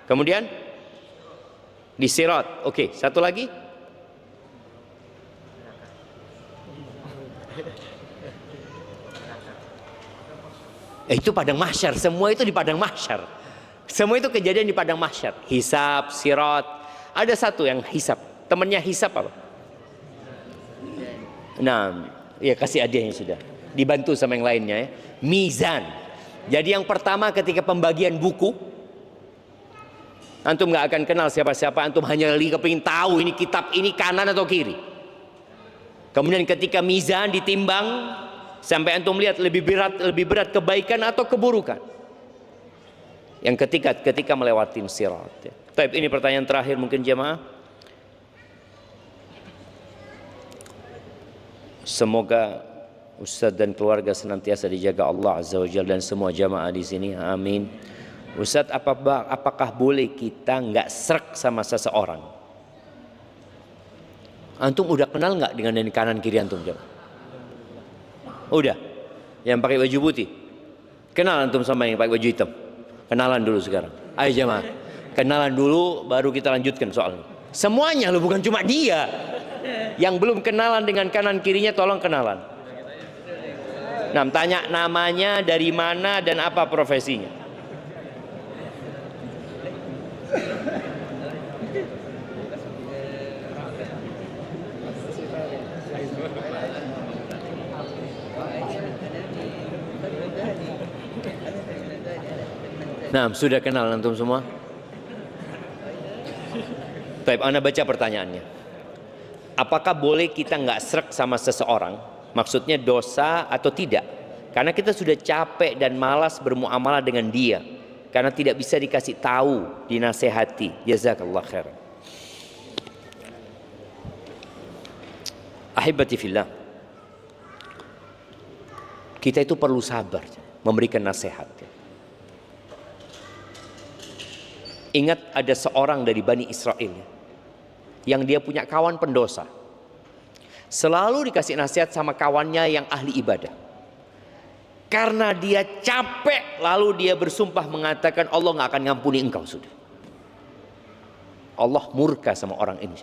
Kemudian di sirat. Oke, satu lagi. Itu padang mahsyar, semua itu di padang mahsyar. Semua itu kejadian di padang mahsyar. Hisab, sirat. Ada satu yang hisab. Temannya hisab apa? Nah, ya kasih hadiahnya sudah. Dibantu sama yang lainnya ya. Mizan. Jadi yang pertama ketika pembagian buku, antum nggak akan kenal siapa-siapa. Antum hanya kepingin tahu ini kitab ini kanan atau kiri. Kemudian ketika mizan ditimbang, sampai antum lihat lebih berat kebaikan atau keburukan. Yang ketika melewati sirat. Tapi ini pertanyaan terakhir mungkin jemaah. Semoga Ustadz dan keluarga senantiasa dijaga Allah Azza wa Jalla dan semua jamaah di sini. Amin. Ustadz, apakah boleh kita nggak srek sama seseorang? Antum udah kenal nggak dengan yang kanan kiri antum jemaah? Udah, yang pakai baju putih. Kenal antum sama yang pakai baju hitam? Kenalan dulu sekarang. Ayo jemaah, kenalan dulu baru kita lanjutkan soalnya. Semuanya loh, bukan cuma dia. Yang belum kenalan dengan kanan kirinya tolong kenalan. Nah, tanya namanya, dari mana dan apa profesinya. Nah, sudah kenal antum semua? Baik, Anda baca pertanyaannya. Apakah boleh kita nggak srek sama seseorang? Maksudnya dosa atau tidak? Karena kita sudah capek dan malas bermuamalah dengan dia, karena tidak bisa dikasih tahu, dinasehati. Jazakallah khairan. Ahibati fillah, kita itu perlu sabar memberikan nasihat. Ingat, ada seorang dari Bani Israel yang dia punya kawan pendosa. Selalu dikasih nasihat sama kawannya yang ahli ibadah. Karena dia capek, lalu dia bersumpah mengatakan, Allah nggak akan ngampuni engkau sudah. Allah murka sama orang ini.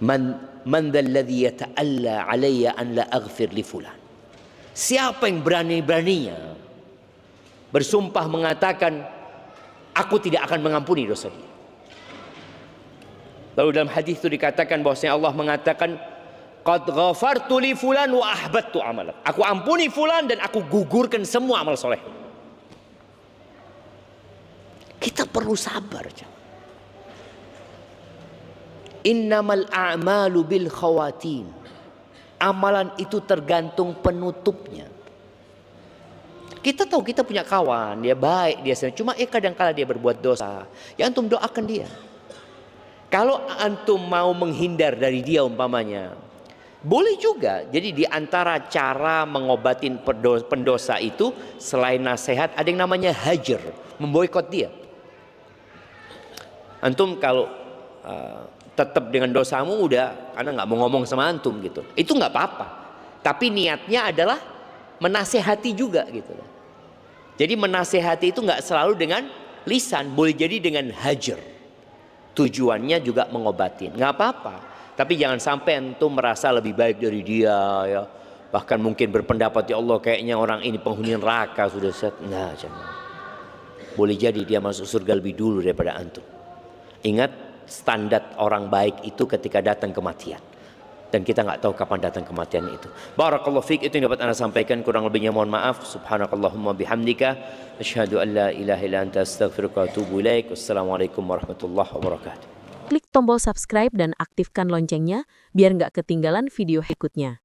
Man dzalladzi yata'alla 'alayya an la aghfir li fulan. Siapa yang berani-beraninya bersumpah mengatakan, aku tidak akan mengampuni dosa dia. Lalu dalam hadis itu dikatakan bahwasanya Allah mengatakan, qad ghafartu li fulan wa ahbattu amalak. Aku ampuni fulan dan aku gugurkan semua amal soleh. Kita perlu sabar. Innamal a'malu bil khawatim. Amalan itu tergantung penutupnya. Kita tahu kita punya kawan, dia baik, dia senang. Cuma kadang-kala dia berbuat dosa. Ya antum doakan dia. Kalau antum mau menghindar dari dia umpamanya, boleh juga. Jadi di antara cara mengobatin pendosa itu, selain nasihat, ada yang namanya hajar, memboikot dia. Antum kalau tetap dengan dosamu udah, karena nggak mau ngomong sama antum gitu. Itu nggak apa-apa. Tapi niatnya adalah menasehati juga gitu. Jadi menasehati itu nggak selalu dengan lisan, boleh jadi dengan hajar. Tujuannya juga mengobatin, nggak apa-apa. Tapi jangan sampai antum merasa lebih baik dari dia ya. Bahkan mungkin berpendapat, ya Allah kayaknya orang ini penghuni neraka sudah set. Nah, jangan. Boleh jadi dia masuk surga lebih dulu daripada antum. Ingat, standar orang baik itu ketika datang kematian, dan kita nggak tahu kapan datang kematian itu. Barakallahu fiik, itu yang dapat Anda sampaikan, kurang lebihnya mohon maaf. Subhanakallahumma bihamdika asyhadu an la ilaha illa anta astaghfiruka wa atubu ilaik. Wassalamualaikum warahmatullahi wabarakatuh. Klik tombol subscribe dan aktifkan loncengnya biar nggak ketinggalan video berikutnya.